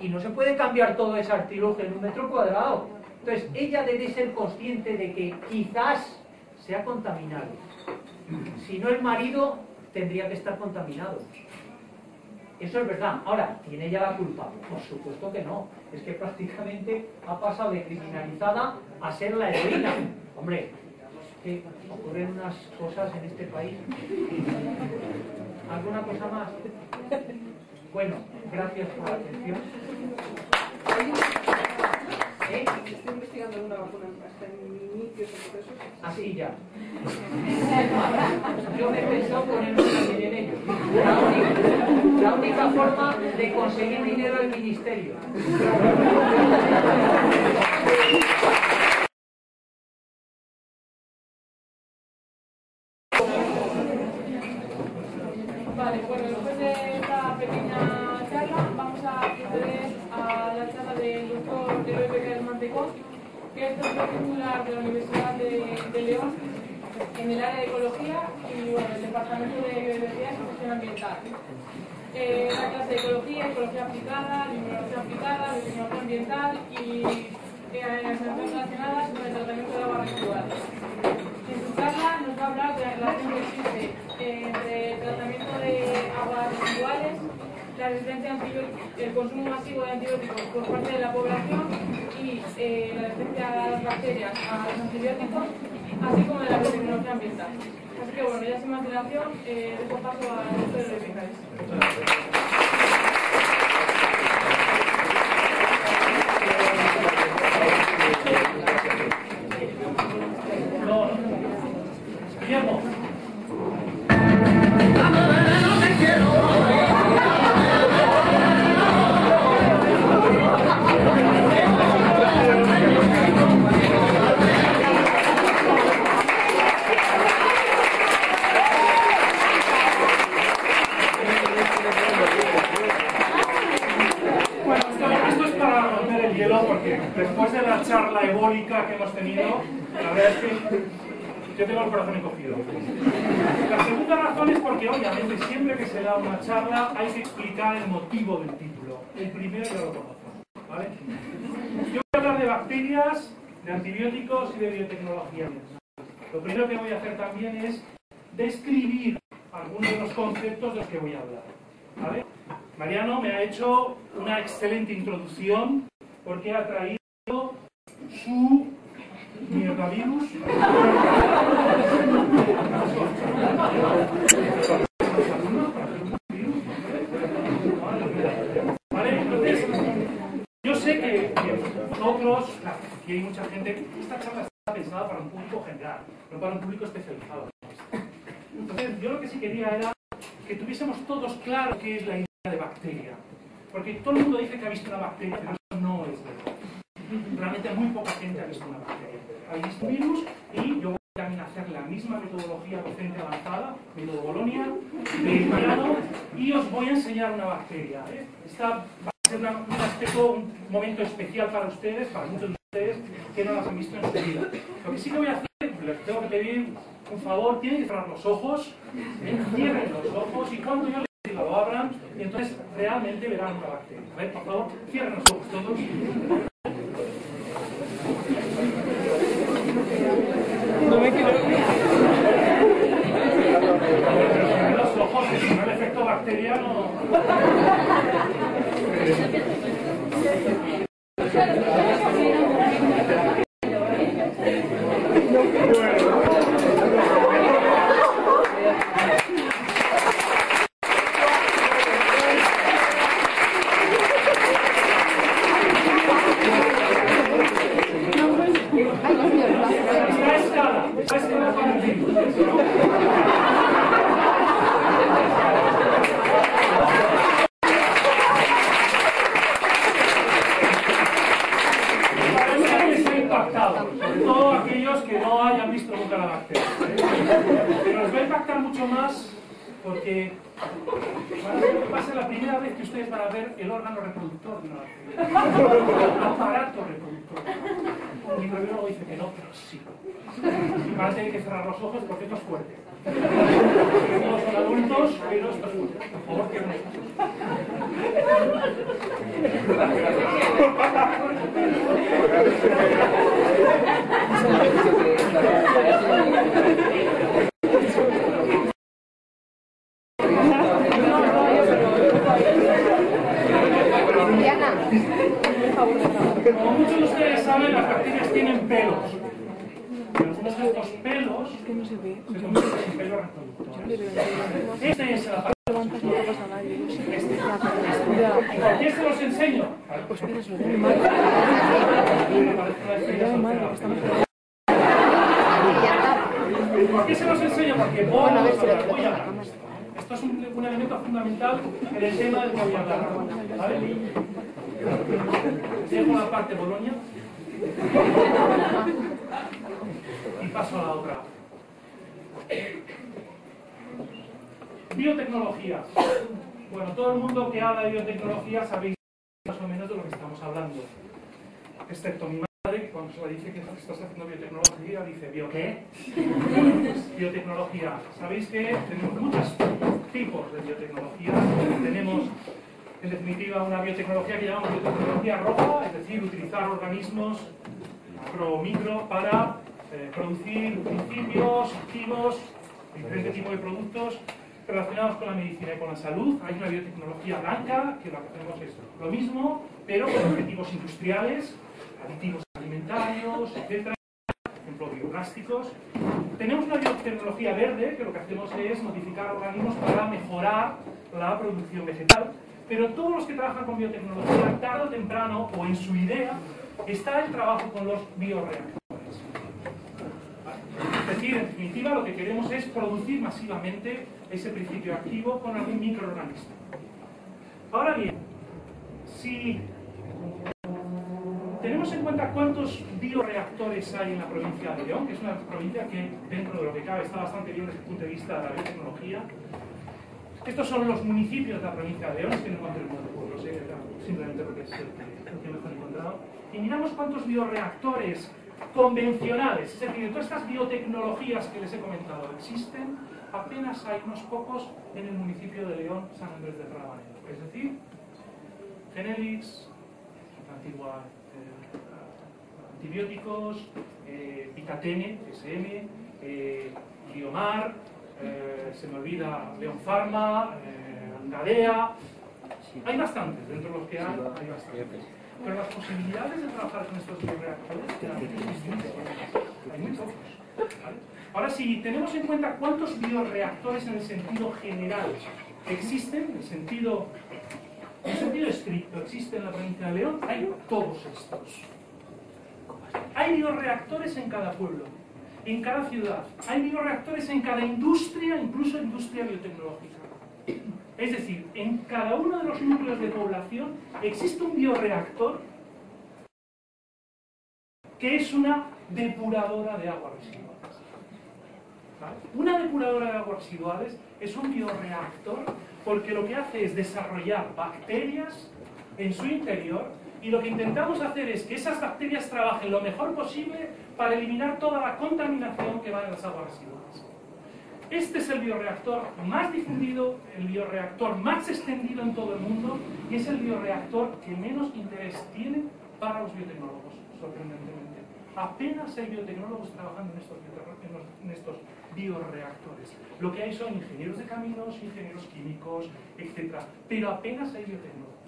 y no se puede cambiar todo ese artilugio en 1 metro cuadrado. Entonces ella debe ser consciente de que quizás se ha contaminado. Si no, el marido tendría que estar contaminado. Eso es verdad. Ahora, ¿tiene ella la culpa? Por supuesto que no. Es que prácticamente ha pasado de criminalizada a ser la heroína. Hombre, que ocurren unas cosas en este país. ¿Alguna cosa más? Bueno, gracias por la atención. Estoy investigando una vacuna hasta en inicios de procesos. Así ya. Yo me he pensado ponerme también en ello. La única forma de conseguir dinero del ministerio. Vale, bueno, después de esta pequeña charla vamos a proceder a la charla del doctor Eloy Becker Mantecón, que es doctor titular de la Universidad de León en el área de ecología y bueno, el departamento de biodiversidad y gestión ambiental. La clase de ecología, ecología aplicada, limnología aplicada, diseñación ambiental y asignaciones relacionadas con el tratamiento de aguas residuales. En su charla nos va a hablar de la relación que existe entre el tratamiento de aguas residuales, la la resistencia a antibióticos, el consumo masivo de antibióticos por parte de la población y la resistencia a las bacterias a los antibióticos, así como de la biotecnología ambiental. Así que bueno, ya sin más dilación, dejo paso al doctor Eloy Guillermo. Porque después de la charla ebólica que hemos tenido, la verdad es que yo tengo el corazón encogido. La segunda razón es porque obviamente siempre que se da una charla hay que explicar el motivo del título. El primero yo lo conozco, ¿vale? Yo voy a hablar de bacterias, de antibióticos y de biotecnología. Lo primero que voy a hacer también es describir algunos de los conceptos de los que voy a hablar, ¿vale? Mariano me ha hecho una excelente introducción porque ha traído su mierdavirus. Vale, entonces, yo sé que nosotros, aquí hay mucha gente, esta charla está pensada para un público general, no para un público especializado. Entonces, yo lo que sí quería era que tuviésemos todos claro qué es la idea de bacteria. Porque todo el mundo dice que ha visto una bacteria, pero eso no es verdad. Realmente muy poca gente ha visto una bacteria. Ha visto un virus y yo voy también a hacer la misma metodología docente avanzada, método Bolonia, de Mariano, y os voy a enseñar una bacteria. Esta va a ser un aspecto, un momento especial para ustedes, para muchos de ustedes que no las han visto en su vida. Lo que sí que voy a hacer, les tengo que pedir un favor, tienen que cerrar los ojos, cierren los ojos y cuando yo les diga lo abran, y entonces realmente verán una bacteria. A ver, por favor, cierren los ojos todos. No me quiero. Los ojos, que si no el efecto bacteriano. Porque lo que pasa es la primera vez que ustedes van a ver el órgano reproductor de una bacteria. El aparato reproductor. Mi biólogo dice que no, pero sí. Y van a tener que cerrar los ojos porque esto es fuerte. Todos son adultos, pero esto es fuerte. Por favor, cierren los ojos. Como muchos de ustedes saben, las bacterias tienen pelos. Y algunos de estos pelos se convierten en pelos reproductores. Este es el aparato. ¿Por qué se los enseño? Pues ¿por qué se los enseño? Porque voy a hablar. Esto es un elemento fundamental en el tema del que voy a hablar. ¿Vale? Dejo la parte Bolonia y paso a la otra. Biotecnología. Bueno, todo el mundo que habla de biotecnología sabéis más o menos de lo que estamos hablando. Excepto mi madre, que cuando se le dice que estás haciendo biotecnología, dice, ¿bio qué? Biotecnología. Sabéis que tenemos muchos tipos de biotecnología. Tenemos, en definitiva, una biotecnología que llamamos biotecnología roja, es decir, utilizar organismos macro o micro para producir principios activos, diferentes tipos de productos relacionados con la medicina y con la salud. Hay una biotecnología blanca, que lo que hacemos es lo mismo, pero con objetivos industriales, aditivos alimentarios, etc. Por ejemplo, bioplásticos. Tenemos una biotecnología verde, que lo que hacemos es modificar organismos para mejorar la producción vegetal. Pero todos los que trabajan con biotecnología, tarde o temprano, o en su idea, está el trabajo con los bioreactores. Es decir, en definitiva, lo que queremos es producir masivamente ese principio activo con algún microorganismo. Ahora bien, si tenemos en cuenta cuántos bioreactores hay en la provincia de León, que es una provincia que, dentro de lo que cabe, está bastante bien desde el punto de vista de la biotecnología. Estos son los municipios de la provincia de León, es que no encontré el número de pueblos, simplemente porque es el que mejor he encontrado. Y miramos cuántos bioreactores convencionales, es decir, de todas estas biotecnologías que les he comentado, existen, apenas hay unos pocos en el municipio de León, San Andrés de Rabanero. Es decir, Genelix, la antigua antibióticos, Pitatene, SM, Biomar, se me olvida León Pharma, Gadea. Hay bastantes, dentro de los que hay bastantes. Pero las posibilidades de trabajar con estos bioreactores hay muy pocos. ¿Vale? Ahora, si tenemos en cuenta cuántos bioreactores en el sentido general existen, en el sentido estricto, existen en la provincia de León, hay todos estos. Hay bioreactores en cada pueblo, en cada ciudad. Hay bioreactores en cada industria, incluso industria biotecnológica. Es decir, en cada uno de los núcleos de población existe un bioreactor que es una depuradora de aguas residuales. ¿Vale? Una depuradora de aguas residuales es un bioreactor porque lo que hace es desarrollar bacterias en su interior, y lo que intentamos hacer es que esas bacterias trabajen lo mejor posible para eliminar toda la contaminación que va en las aguas residuales. Este es el bioreactor más difundido, el bioreactor más extendido en todo el mundo, y es el bioreactor que menos interés tiene para los biotecnólogos, sorprendentemente. Apenas hay biotecnólogos trabajando en estos bioreactores. Lo que hay son ingenieros de caminos, ingenieros químicos, etc. Pero apenas hay biotecnólogos.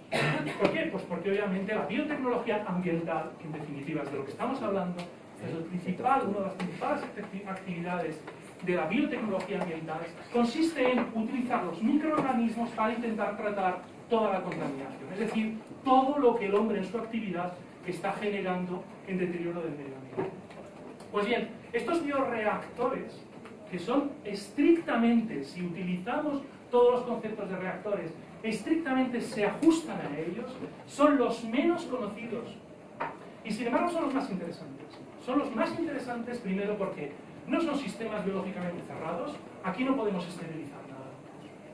¿Por qué? Pues porque obviamente la biotecnología ambiental, que en definitiva es de lo que estamos hablando, es una de las principales actividades de la biotecnología ambiental, consiste en utilizar los microorganismos para intentar tratar toda la contaminación, es decir, todo lo que el hombre en su actividad está generando en deterioro del medio ambiente. Pues bien, estos bioreactores, que son estrictamente, si utilizamos todos los conceptos de reactores, estrictamente se ajustan a ellos, son los menos conocidos y sin embargo son los más interesantes. Son los más interesantes primero porque no son sistemas biológicamente cerrados, aquí no podemos esterilizar nada.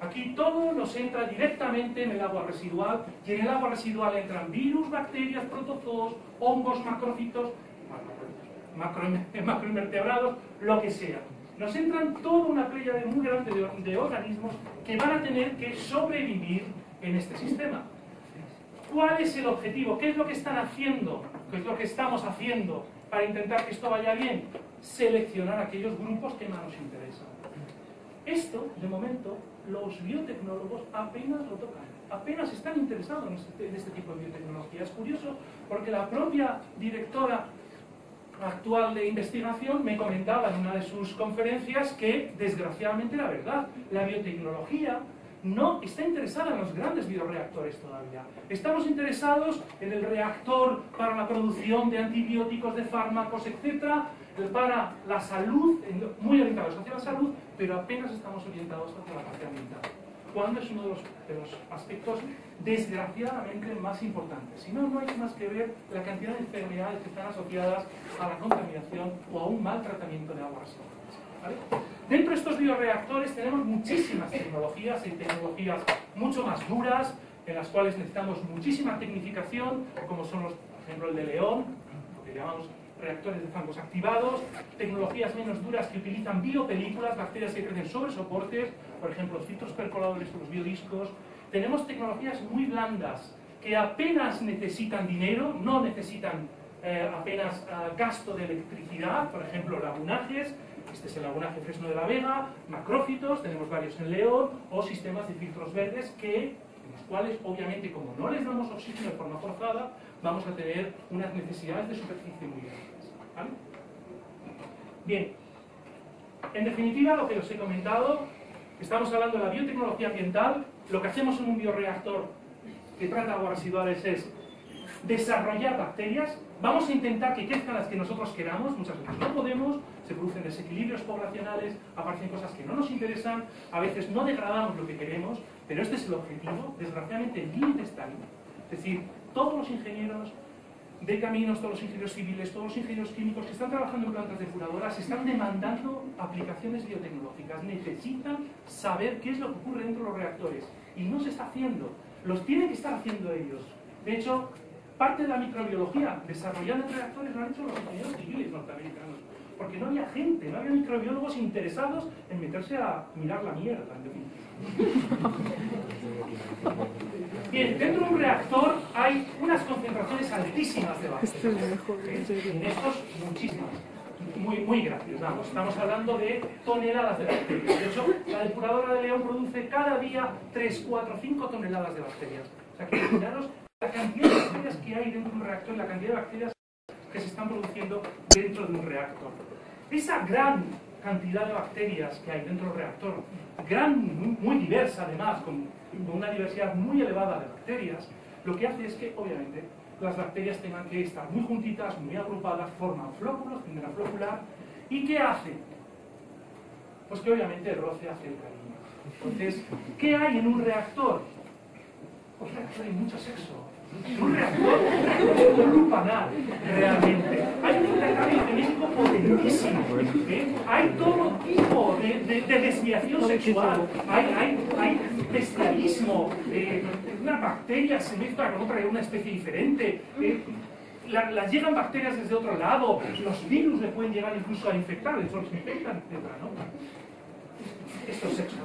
Aquí todo nos entra directamente en el agua residual, y en el agua residual entran virus, bacterias, protozoos, hongos, macrófitos, macroinvertebrados, lo que sea. Nos entran toda una playa muy grande de organismos que van a tener que sobrevivir en este sistema. ¿Cuál es el objetivo? ¿Qué es lo que están haciendo? ¿Qué es lo que estamos haciendo para intentar que esto vaya bien? Seleccionar aquellos grupos que más nos interesan. Esto, de momento, los biotecnólogos apenas lo tocan, apenas están interesados en este tipo de biotecnología. Es curioso porque la propia directora actual de investigación me comentaba en una de sus conferencias que, desgraciadamente, la verdad, la biotecnología no está interesada en los grandes bioreactores todavía. Estamos interesados en el reactor para la producción de antibióticos, de fármacos, etcétera, para la salud, muy orientados hacia la salud, pero apenas estamos orientados hacia la parte ambiental, cuando es uno de los aspectos desgraciadamente más importantes. Si no, no hay más que ver la cantidad de enfermedades que están asociadas a la contaminación o a un mal tratamiento de aguas residuales. ¿Vale? Dentro de estos bioreactores tenemos muchísimas tecnologías, y tecnologías mucho más duras, en las cuales necesitamos muchísima tecnificación, como son por ejemplo, el de León, lo que llamamos reactores de fangos activados, tecnologías menos duras que utilizan biopelículas, bacterias que crecen sobre soportes, por ejemplo, los filtros percoladores o los biodiscos. Tenemos tecnologías muy blandas que apenas necesitan dinero, no necesitan apenas gasto de electricidad, por ejemplo, lagunajes, Este es el lagunaje Fresno de la Vega, macrófitos, tenemos varios en León, o sistemas de filtros verdes en los cuales, obviamente, como no les damos oxígeno de forma forzada, vamos a tener unas necesidades de superficie muy grandes. ¿Vale? Bien, en definitiva, lo que os he comentado, estamos hablando de la biotecnología ambiental. Lo que hacemos en un bioreactor que trata aguas residuales es desarrollar bacterias. Vamos a intentar que crezcan las que nosotros queramos, muchas veces no podemos, se producen desequilibrios poblacionales, aparecen cosas que no nos interesan, a veces no degradamos lo que queremos, pero este es el objetivo. Desgraciadamente el límite está ahí. Es decir, todos los ingenieros de caminos, todos los ingenieros civiles, todos los ingenieros químicos que están trabajando en plantas depuradoras están demandando aplicaciones biotecnológicas, necesitan saber qué es lo que ocurre dentro de los reactores y no se está haciendo, los tienen que estar haciendo ellos. De hecho, parte de la microbiología desarrollada en reactores lo han hecho los ingenieros civiles norteamericanos, porque no había gente, no había microbiólogos interesados en meterse a mirar la mierda, en definitiva. Bien, dentro de un reactor hay unas concentraciones altísimas de bacterias. En estos, muchísimas. Muy grandes, vamos. Estamos hablando de toneladas de bacterias. De hecho, la depuradora de León produce cada día 3, 4, 5 toneladas de bacterias. O sea que imaginaros la cantidad de bacterias que hay dentro de un reactor y la cantidad de bacterias que se están produciendo dentro de un reactor. Esa gran cantidad de bacterias que hay dentro del reactor, muy diversa además, con una diversidad muy elevada de bacterias, lo que hace es que, obviamente, las bacterias tengan que estar muy juntitas, muy agrupadas, forman flóculos, tendrán flocular. ¿Y qué hace? Pues que obviamente el roce hace el cariño. Entonces, ¿qué hay en un reactor? Pues un reactor hay mucho sexo. Un reactor lupanal, realmente. Hay un intercambio genético potentísimo. Hay todo tipo de desviación sexual. Hay bestialismo. Una bacteria se mezcla con otra de una especie diferente. Las llegan bacterias desde otro lado. Los virus le pueden llegar incluso a infectar. De hecho, los infectan, etc. ¿no? Esto es sexo.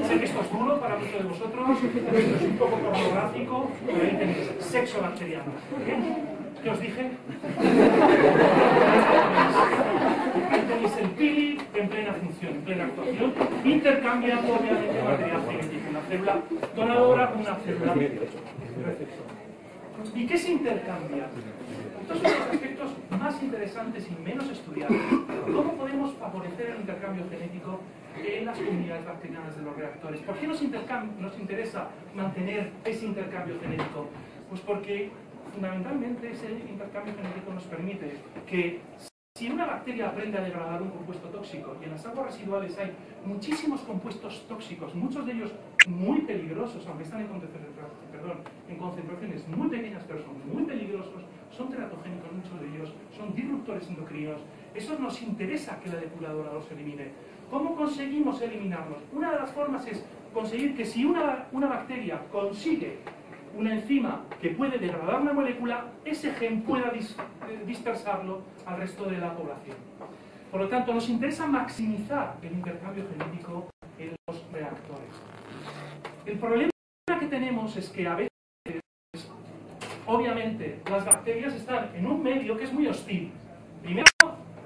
Sé que esto es duro para muchos de vosotros, es un poco pornográfico, pero ahí tenéis sexo bacteriano. ¿Qué os dije? Ahí tenéis el pili en plena función, en plena actuación, intercambiando obviamente material genético, una célula donadora con una célula receptora. ¿Y qué se intercambia? Estos son los aspectos más interesantes y menos estudiados. ¿Cómo podemos favorecer el intercambio genético en las comunidades bacterianas de los reactores? ¿Por qué nos interesa mantener ese intercambio genético? Pues porque fundamentalmente ese intercambio genético nos permite que si una bacteria aprende a degradar un compuesto tóxico, y en las aguas residuales hay muchísimos compuestos tóxicos, muchos de ellos muy peligrosos, aunque están en concentraciones muy pequeñas, pero son muy peligrosos, son teratogénicos muchos de ellos, son disruptores endocrinos, eso nos interesa que la depuradora los elimine. ¿Cómo conseguimos eliminarlos? Una de las formas es conseguir que si una bacteria consigue una enzima que puede degradar una molécula, ese gen pueda dispersarlo al resto de la población. Por lo tanto, nos interesa maximizar el intercambio genético en los reactores. El problema que tenemos es que a veces, obviamente, las bacterias están en un medio que es muy hostil. Primero,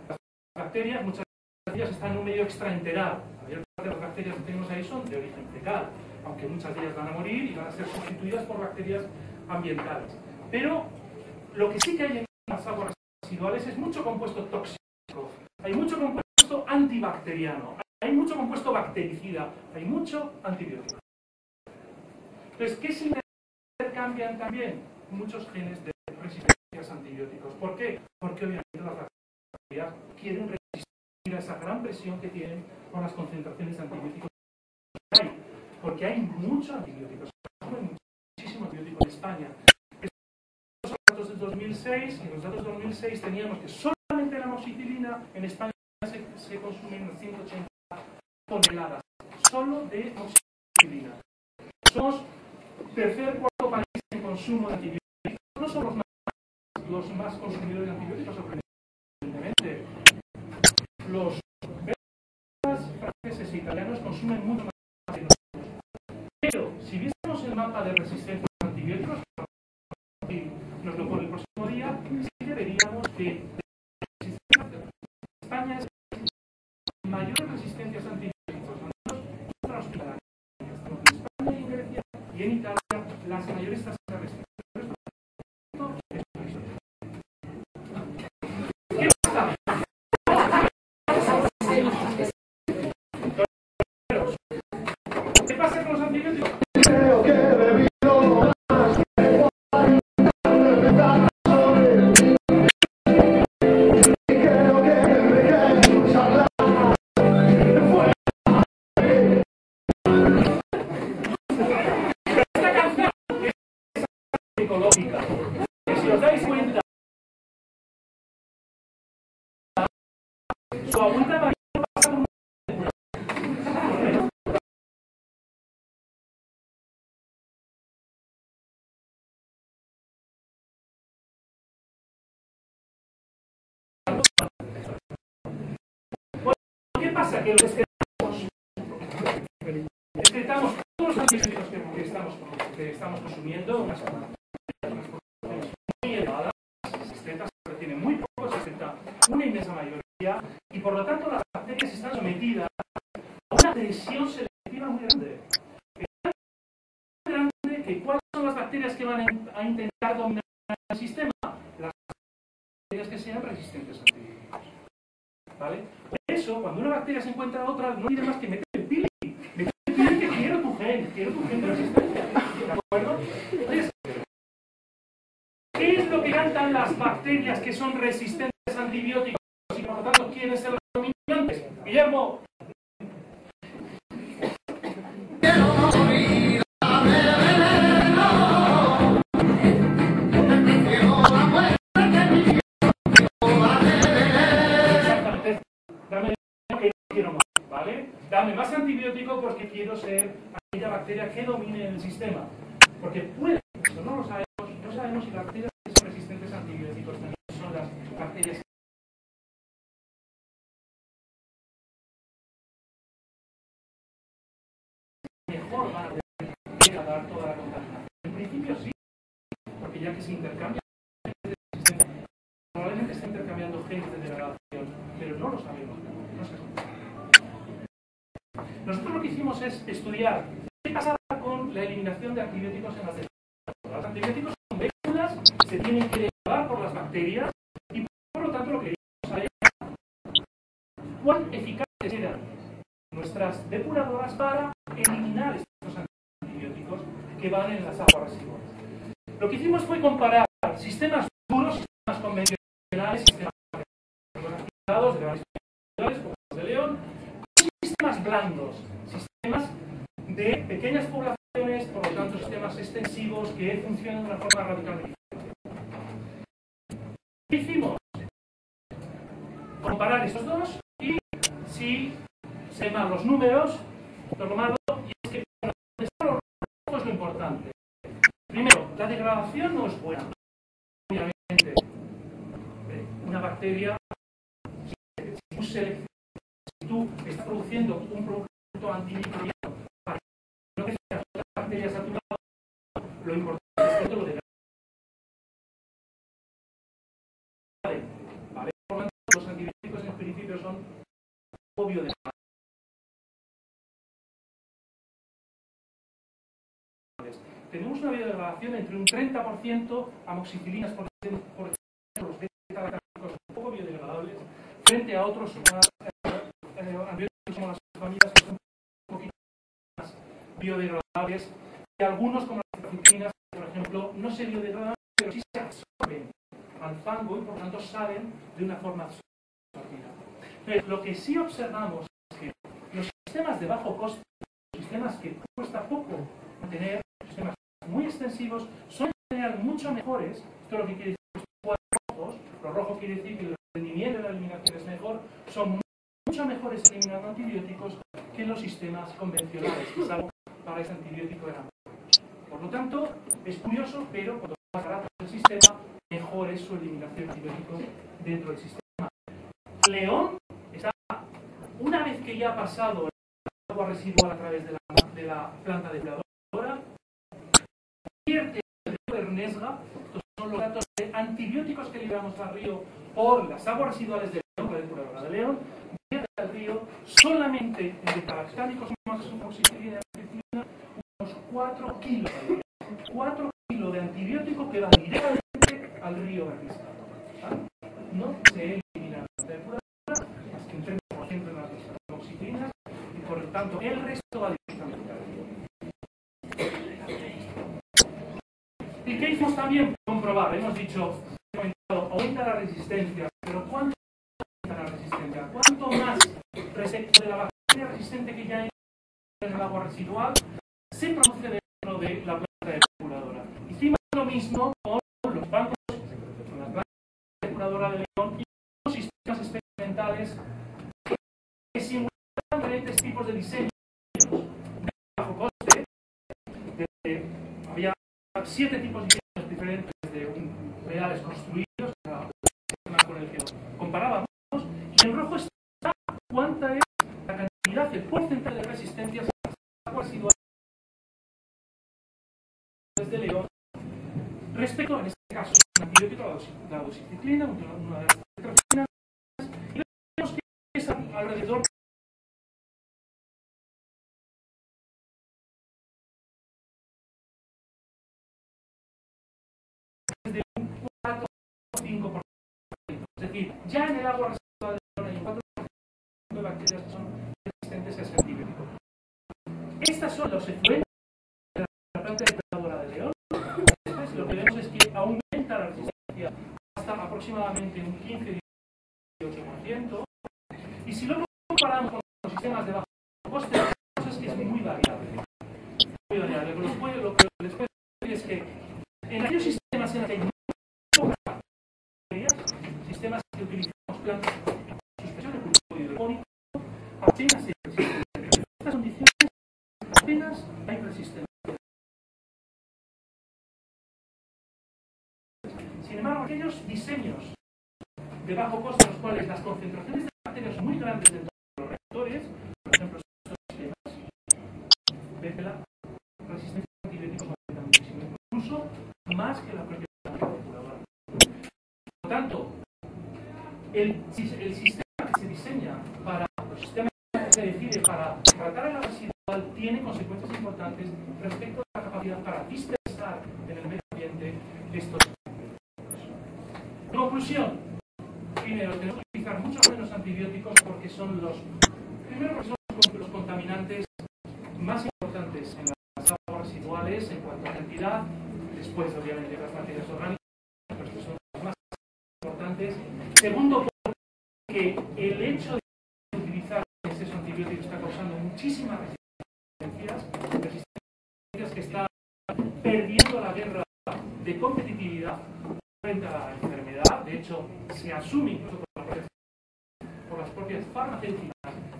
las bacterias, muchas bacterias están en un medio extraenteral. La mayor parte de las bacterias que tenemos ahí son de origen fecal, aunque muchas de ellas van a morir y van a ser sustituidas por bacterias ambientales. Pero lo que sí que hay en las aguas residuales es mucho compuesto tóxico, hay mucho compuesto antibacteriano, hay mucho compuesto bactericida, hay mucho antibiótico. Entonces, ¿qué se intercambian también? Muchos genes de resistencias a antibióticos. ¿Por qué? Porque obviamente las bacterias quieren resistir a esa gran presión que tienen con las concentraciones de antibióticos que hay. Porque hay muchos antibióticos, muchísimos antibióticos en España. Estos son los datos del 2006, y en los datos del 2006 teníamos que solamente la amoxicilina en España se consumen unas 180 toneladas, solo de amoxicilina. Somos tercer, cuarto país en consumo de antibióticos. No son los más consumidores de antibióticos, sorprendentemente. Los belgas, franceses e italianos consumen mucho más que nosotros. Pero, si viésemos el mapa de resistencia a antibióticos, y nos lo pone el próximo día, sí que veríamos que España mayores resistencias antibióticos, hospitalarias, en España y en Grecia y en Italia, las mayores tasas de resistencia. ¿Qué pasa? ¿Qué pasa con los antibióticos? Esta canción es psicológica. Si os dais cuenta, su agüita marina pasa por un... ¿Qué pasa? Que los excretamos todos los antibióticos que estamos consumiendo, unas porciones muy elevadas, se excretan, se retienen muy poco, se excreta una inmensa mayoría, y por lo tanto las bacterias están sometidas a una presión selectiva muy grande. Es tan grande que ¿cuáles son las bacterias que van a intentar dominar el sistema? Las bacterias que sean resistentes a antibióticos. ¿Vale? Por eso, cuando una bacteria se encuentra a otra, no tiene más que meter el pili. Meter el pili que quiero tu gen de resistencia. ¿De acuerdo? Entonces, ¿qué es lo que cantan las bacterias que son resistentes a antibióticos y por lo tanto quieren ser los dominantes? Guillermo. Dame más antibiótico porque quiero ser aquella bacteria que domine el sistema. Porque puede, pero no lo sabemos, no sabemos si las bacterias que son resistentes a antibióticos también son las bacterias que mejor van a poder dar toda la contaminación. En principio sí, porque ya que se intercambian, probablemente está intercambiando genes de degradación, pero no lo sabemos. No se sabe. Nosotros lo que hicimos es estudiar qué pasaba con la eliminación de antibióticos en las defensas. Los antibióticos son moléculas, se tienen que degradar por las bacterias y por lo tanto lo que queríamos saber es cuán eficaces eran nuestras depuradoras para eliminar estos antibióticos que van en las aguas residuales. Lo que hicimos fue comparar sistemas duros, sistemas convencionales, sistemas activados, de grandes como los de León, sistemas blandos, sistemas de pequeñas poblaciones, por lo tanto sistemas extensivos que funcionan de una forma radicalmente diferente. ¿Qué hicimos? Comparar estos dos y si se llaman los números, lo malo, y es que bueno, los rojos es lo importante. Primero, la degradación no es buena. Obviamente, una bacteria, si tú estás produciendo un producto antimicrobiano para que no te sean las bacterias a tu lado, lo importante es que te lo degrades. ¿Vale? Por lo tanto, los antibióticos en principio son biodegradables. Tenemos una biodegradación entre un 30% amoxicilinas por ejemplo, los beta-lactámicos un poco biodegradables, frente a otros antibióticos como las familias que son un poquito más biodegradables, y algunos como las citocinas, por ejemplo, no se biodegradan, pero sí se absorben al fango y por tanto salen de una forma absorbida. Entonces, lo que sí observamos es que los sistemas de bajo coste, los sistemas que cuesta poco mantener, sistemas muy extensivos, son en general mucho mejores. Esto es lo que quiere decir los cuadros rojos. Lo rojo quiere decir que el rendimiento de la eliminación es mejor, son mucho mejores eliminando antibióticos que los sistemas convencionales, que salvo para ese antibiótico eran buenos. Por lo tanto, es curioso, pero cuanto más barato es el sistema, mejor es su eliminación de antibióticos dentro del sistema. León está, una vez que ya ha pasado el agua residual a través de la planta depuradora, vierte el río Bernesga. Estos son los datos de antibióticos que liberamos al río por las aguas residuales de León, la depuradora de León, vierte del río, solamente en beta-lactámicos más amoxicilina y ampicilina, unos 4 kilos al día. 4 kilos de antibiótico que van directamente al río vertizado. No se elimina la depuradora más que un 30% de las amoxicilinas y por lo tanto el resto va directamente al río. ¿Y qué hicimos también? Comprobar. Hemos dicho, aumenta la resistencia, pero ¿cuánto aumenta la resistencia? ¿Cuánto más respecto de la bacteria resistente que ya hay en el agua residual se produce dentro de la planta depuradora? Hicimos lo mismo con los bancos, con la planta depuradora de León y con los sistemas experimentales que simulaban diferentes tipos de diseños de bajo coste. Había 7 tipos de diseños diferentes de reales construidos, con el que comparábamos, y en rojo está cuánta es la cantidad, el porcentaje de resistencias a las aguas residuales de León respecto, en este caso, un antibiótico, la doxiciclina, una de las tetracinas, y vemos que es alrededor de un 4 o 5%. Es decir, ya en el agua residual de León hay un 4% de bacterias que son resistentes a ese antibiótico. Estas son los efluentes de la planta depuradora de León. Entonces, lo que vemos es que aumenta la resistencia hasta aproximadamente un 15-18%. Y si luego comparamos con los sistemas de bajo coste, lo que vemos es que es muy variable. Muy variable. Lo que les puedo decir es que en aquellos sistemas en los que hay muy pocas bacterias, sistemas que utilizamos plantas de suspensión de cultivo hidropónico, apenas hay resistencia. En estas condiciones apenas hay resistencia. Sin embargo, aquellos diseños de bajo coste en los cuales las concentraciones de bacterias son muy grandes dentro de los reactores, por ejemplo, estos sistemas, ven la resistencia a antibióticos aumenta muchísimo, incluso más que la propia depuradora. Por lo tanto, el sistema que se diseña para los sistemas que se decide para tratar el agua residual tiene consecuencias importantes respecto a la capacidad para dispersar en el medio ambiente estos antibióticos. Conclusión. Primero, tenemos que utilizar muchos menos antibióticos porque son los contaminantes más importantes en las aguas residuales en cuanto a cantidad, después obviamente las materias orgánicas, pero estos son los más importantes. Segundo, porque el hecho de utilizar exceso de antibióticos está causando muchísimas resistencias que están perdiendo la guerra de competitividad frente a la enfermedad. De hecho, se asume incluso por las propias farmacéuticas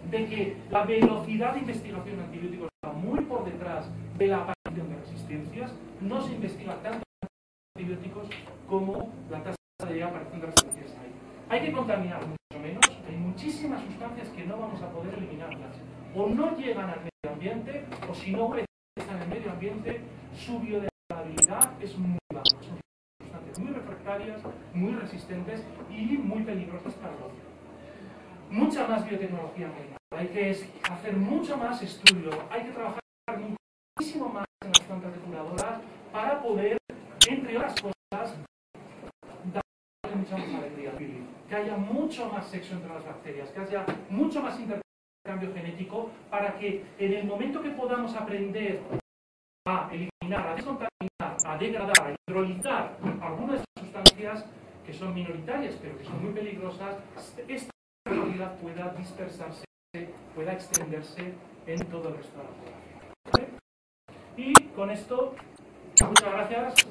de que la velocidad de investigación de antibióticos está muy por detrás de la aparición de resistencias. No se investiga tanto antibióticos como la tasa de aparición de resistencias hay. Hay que contaminar mucho menos. Hay muchísimas sustancias que no vamos a poder eliminarlas. O no llegan al medio ambiente, o si no están en el medio ambiente, su biodegradabilidad es muy baja. Son sustancias muy refractarias, muy resistentes y muy peligrosas para el océano. Mucha más biotecnología médica. Hay que hacer mucho más estudio. Hay que trabajar muchísimo más en las plantas depuradoras para poder, entre otras cosas, darle mucha más alegría. Que haya mucho más sexo entre las bacterias, que haya mucho más intercambio genético para que en el momento que podamos aprender a eliminar, a descontaminar, a degradar, a hidrolizar algunas de las sustancias que son minoritarias pero que son muy peligrosas, esta realidad pueda dispersarse, pueda extenderse en todo el resto de la población. ¿Vale? Y con esto, muchas gracias.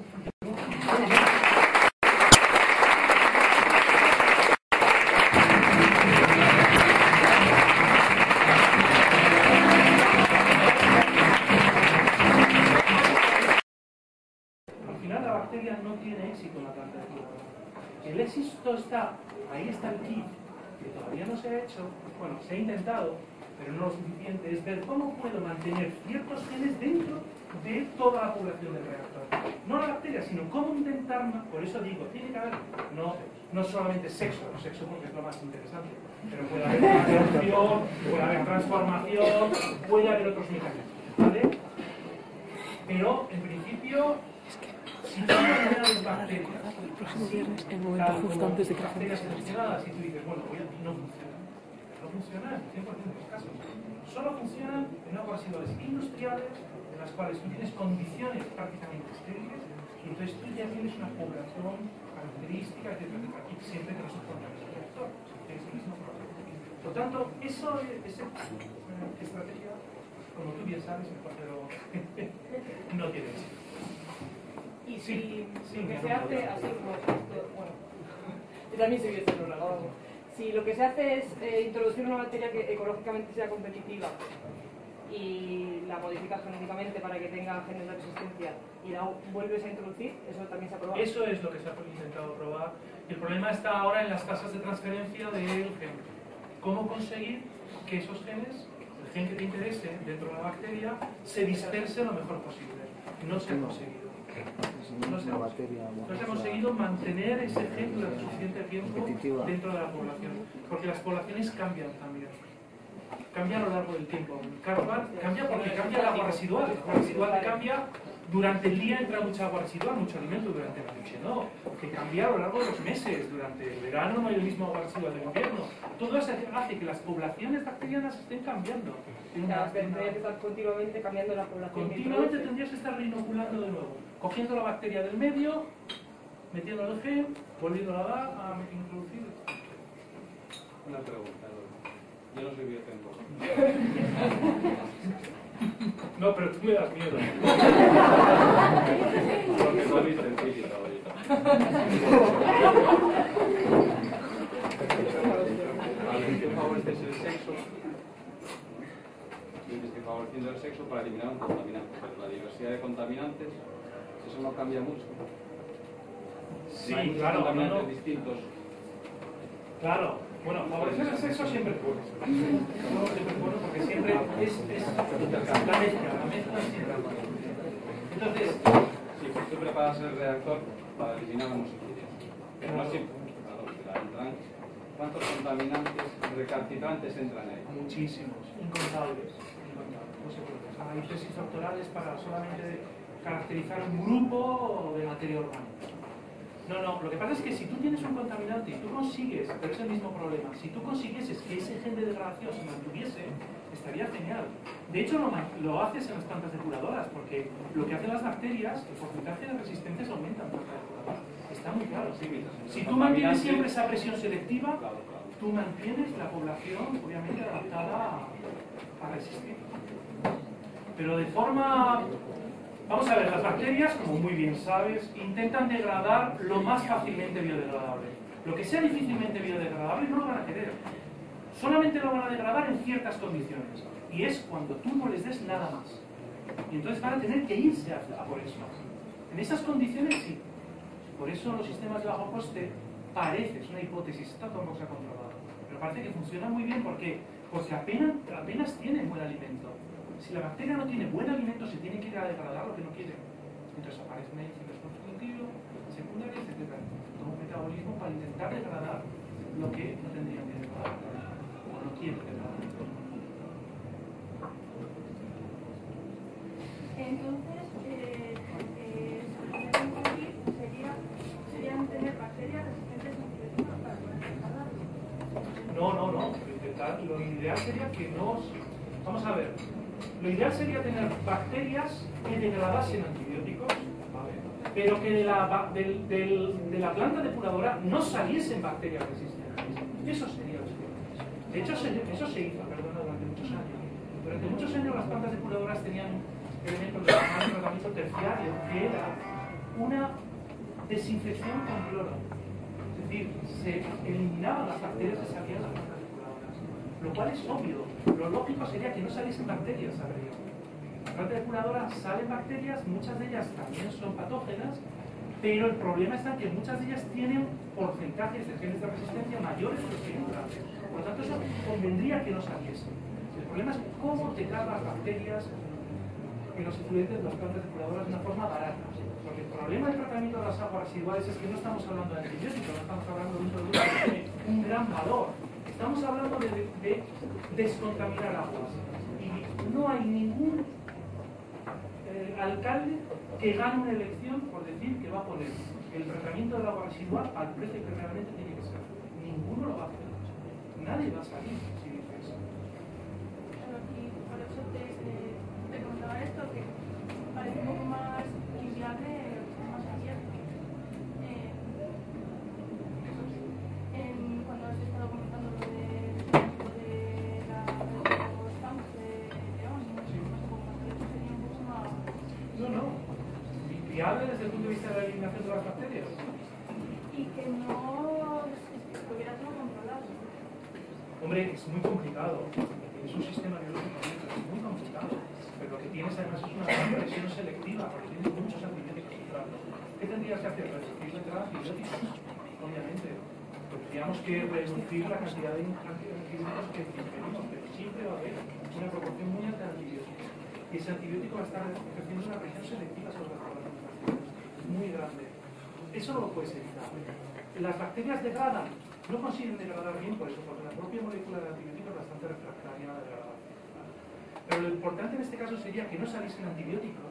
No tiene éxito en la planta depuradora. El éxito está, ahí está el kit, que todavía no se ha hecho, bueno, se ha intentado, pero no lo suficiente, es ver cómo puedo mantener ciertos genes dentro de toda la población del reactor. No la bacteria, sino cómo intentar, por eso digo, tiene que haber, no no solamente sexo porque es lo más interesante, pero puede haber una reacción, puede haber transformación, puede haber otros mecanismos, ¿vale? Pero, en principio, si tú no tienes bacterias, bacterias seleccionadas y tú dices, bueno, no funciona en 100% de los casos. Solo funcionan en aguas residuales industriales en las cuales tú tienes condiciones prácticamente estériles y entonces tú ya tienes una población característica, etc. Y siempre que no se contamine el reactor, tienes el mismo problema. Por tanto, esa estrategia, como tú bien sabes, pero no tiene éxito. Y si lo que se hace, así como esto, bueno, yo también soy biotecnóloga, si lo que se hace es introducir una materia que ecológicamente sea competitiva y la modificas genéticamente para que tenga genes de resistencia y la vuelves a introducir, eso también se ha probado. Eso es lo que se ha intentado probar. El problema está ahora en las tasas de transferencia del gen. ¿Cómo conseguir que esos genes, el gen que te interese dentro de la bacteria, se disperse lo mejor posible? No se ha conseguido. No se ha conseguido mantener ese gen durante suficiente tiempo dentro de la población, porque las poblaciones cambian también. Cambia a lo largo del tiempo. Cambia porque cambia el agua residual. El agua residual cambia durante el día, entra mucha agua residual, mucho alimento, durante la noche no. Que cambia a lo largo de los meses. Durante el verano no hay el mismo agua residual del invierno. Todo eso hace que las poblaciones bacterianas estén cambiando. Tendrías que estar continuamente cambiando la población. Continuamente tendrías que estar reinoculando de nuevo. Cogiendo la bacteria del medio, metiendo el gen, volviéndola a introducir. Una pregunta. Yo no soy biotecnólogo. No, pero tú me das miedo. Porque no he visto en física ahorita. Alguien que favorece el sexo, tienes que favoreciendo el sexo para eliminar un contaminante. Pero la diversidad de contaminantes, eso no cambia mucho. Sí, no hay muchos claro, contaminantes distintos. Claro. Bueno, favorecer el sexo siempre es bueno. No, siempre es bueno porque siempre es la mezcla siempre es buena. Entonces, sí, pues tú preparas el reactor para eliminar homosexualidad. Pero no siempre. ¿Cuántos contaminantes recalcitrantes entran ahí? Muchísimos, incontables. No sé por qué. Hay tesis doctorales para solamente caracterizar un grupo de materia orgánica. No, lo que pasa es que si tú tienes un contaminante y tú consigues, pero es el mismo problema, si tú consiguieses que ese gen de degradación se mantuviese, estaría genial. De hecho, lo haces en las plantas depuradoras, porque lo que hacen las bacterias, el porcentaje de resistentes aumenta en plantas depuradoras. Está muy claro. Si tú mantienes siempre esa presión selectiva, tú mantienes la población, obviamente, adaptada a resistir. Pero de forma... Vamos a ver, las bacterias, como muy bien sabes, intentan degradar lo más fácilmente biodegradable. Lo que sea difícilmente biodegradable no lo van a querer. Solamente lo van a degradar en ciertas condiciones. Y es cuando tú no les des nada más. Y entonces van a tener que irse a por eso. En esas condiciones sí. Por eso los sistemas de bajo coste parece, es una hipótesis, está todo cosa comprobado. Pero parece que funciona muy bien porque apenas tienen buen alimento. Si la bacteria no tiene buen alimento, se tiene que ir a degradar lo que no quiere. Entonces aparecen ahí ciclos constitutivos, secundarios, etc. Todo un metabolismo para intentar degradar lo que no tendrían que degradar, o no quieren degradar. Entonces, serían tener bacterias resistentes a antibióticos para poder degradarlos. No. Lo ideal sería que no... Vamos a ver. Lo ideal sería tener bacterias que degradasen antibióticos, pero que de la planta depuradora no saliesen bacterias resistentes. Eso sería lo ideal. De hecho, eso se hizo, durante muchos años. Durante muchos años las plantas depuradoras tenían elementos de tratamiento terciario, que era una desinfección con cloro. Es decir, se eliminaban las bacterias que salían de las plantas depuradoras. Lo cual es obvio. Lo lógico sería que no saliesen bacterias al río. En la planta depuradora salen bacterias, muchas de ellas también son patógenas, pero el problema está en que muchas de ellas tienen porcentajes de genes de resistencia mayores de los que naturales. Por lo tanto, eso convendría que no saliesen. El problema es cómo te cargas bacterias que los efluentes de las plantas depuradoras de una forma barata. Porque el problema del tratamiento de las aguas residuales es que no estamos hablando de antibióticos, no estamos hablando de un producto que tiene un gran valor. Estamos hablando de descontaminar aguas. Y no hay ningún alcalde que gane una elección por decir que va a poner el tratamiento del agua residual al precio que realmente tiene que ser. Ninguno lo va a hacer. Nadie va a salir si dice eso. Bueno, y por eso te contaba esto, que parece un poco más inviable, más abierto. Cuando has estado comentando lo de los campos de León, no sé cómo hacer eso, sería mucho más... No. Viable desde el punto de vista de la eliminación de las bacterias. Y que no estuviera todo controlado. Hombre, es muy complicado. Es un sistema biológico muy complicado. Pero lo que tienes además es una gran presión selectiva, porque tienes muchos antibióticos entrando. ¿Qué tendrías que hacer? Reducir la entrada de antibióticos, obviamente. Tendríamos que reducir la cantidad de antibióticos que ingerimos, pero siempre va a haber una proporción muy alta de antibióticos. Y ese antibiótico va a estar ejerciendo una presión selectiva sobre las bacterias. Muy grande. Eso no lo puedes evitar. Las bacterias degradan, no consiguen degradar bien por eso, porque la propia molécula del antibiótico es bastante refractaria a la degradación. Pero lo importante en este caso sería que no saliesen antibióticos,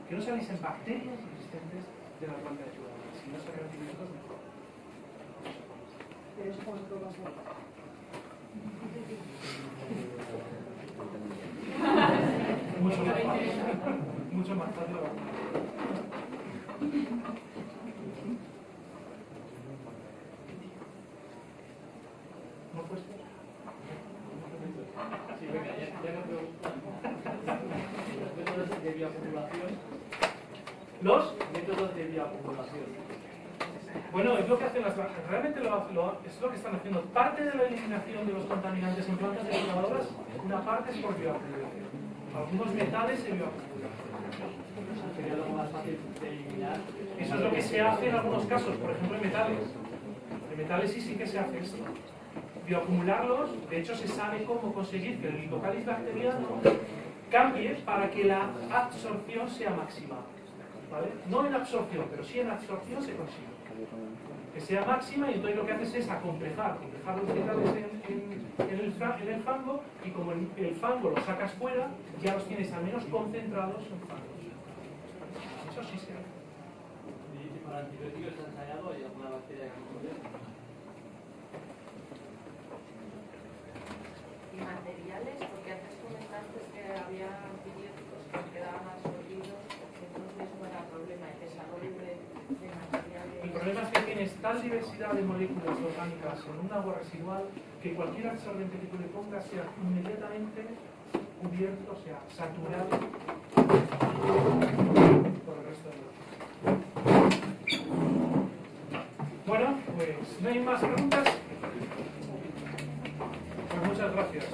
que no saliesen bacterias resistentes de la planta de ayuda. Si no salen antibióticos, mejor. Pero eso cuánto va a ser. Mucho más fácil. Mucho más fácil. ¿No puedes? Sí, venga, ya no pregunto. Los métodos de bioacumulación. ¿Los? Métodos de bioacumulación. Bueno, es lo que hacen las bacterias. Realmente es lo que están haciendo. Parte de la eliminación de los contaminantes en plantas depuradoras, una parte es por bioacumulación. Algunos metales se bioacumulan. Sería lo más fácil de eliminar. Eso es lo que se hace en algunos casos, por ejemplo en metales. En metales sí que se hace esto. Bioacumularlos, de hecho se sabe cómo conseguir que el Lipocális bacteriano cambie para que la absorción sea máxima. ¿Vale? No en absorción, pero sí en absorción se consigue. Que sea máxima y entonces lo que haces es acomplejar los metales en el fango y como el fango lo sacas fuera, ya los tienes al menos concentrados en fango. Eso sí se hace. ¿Y para antibióticos se ha ensayado? ¿Hay alguna bacteria que no? ¿Y materiales? Porque antes comentaste que había antibióticos que quedaban absorbidos, entonces no era problema el desarrollo de materiales. El problema es que tienes tal diversidad de moléculas orgánicas en un agua residual que cualquier absorbente que tú le pongas sea inmediatamente cubierto, o sea, saturado por el resto de los. Bueno, pues no hay más preguntas. Pues muchas gracias.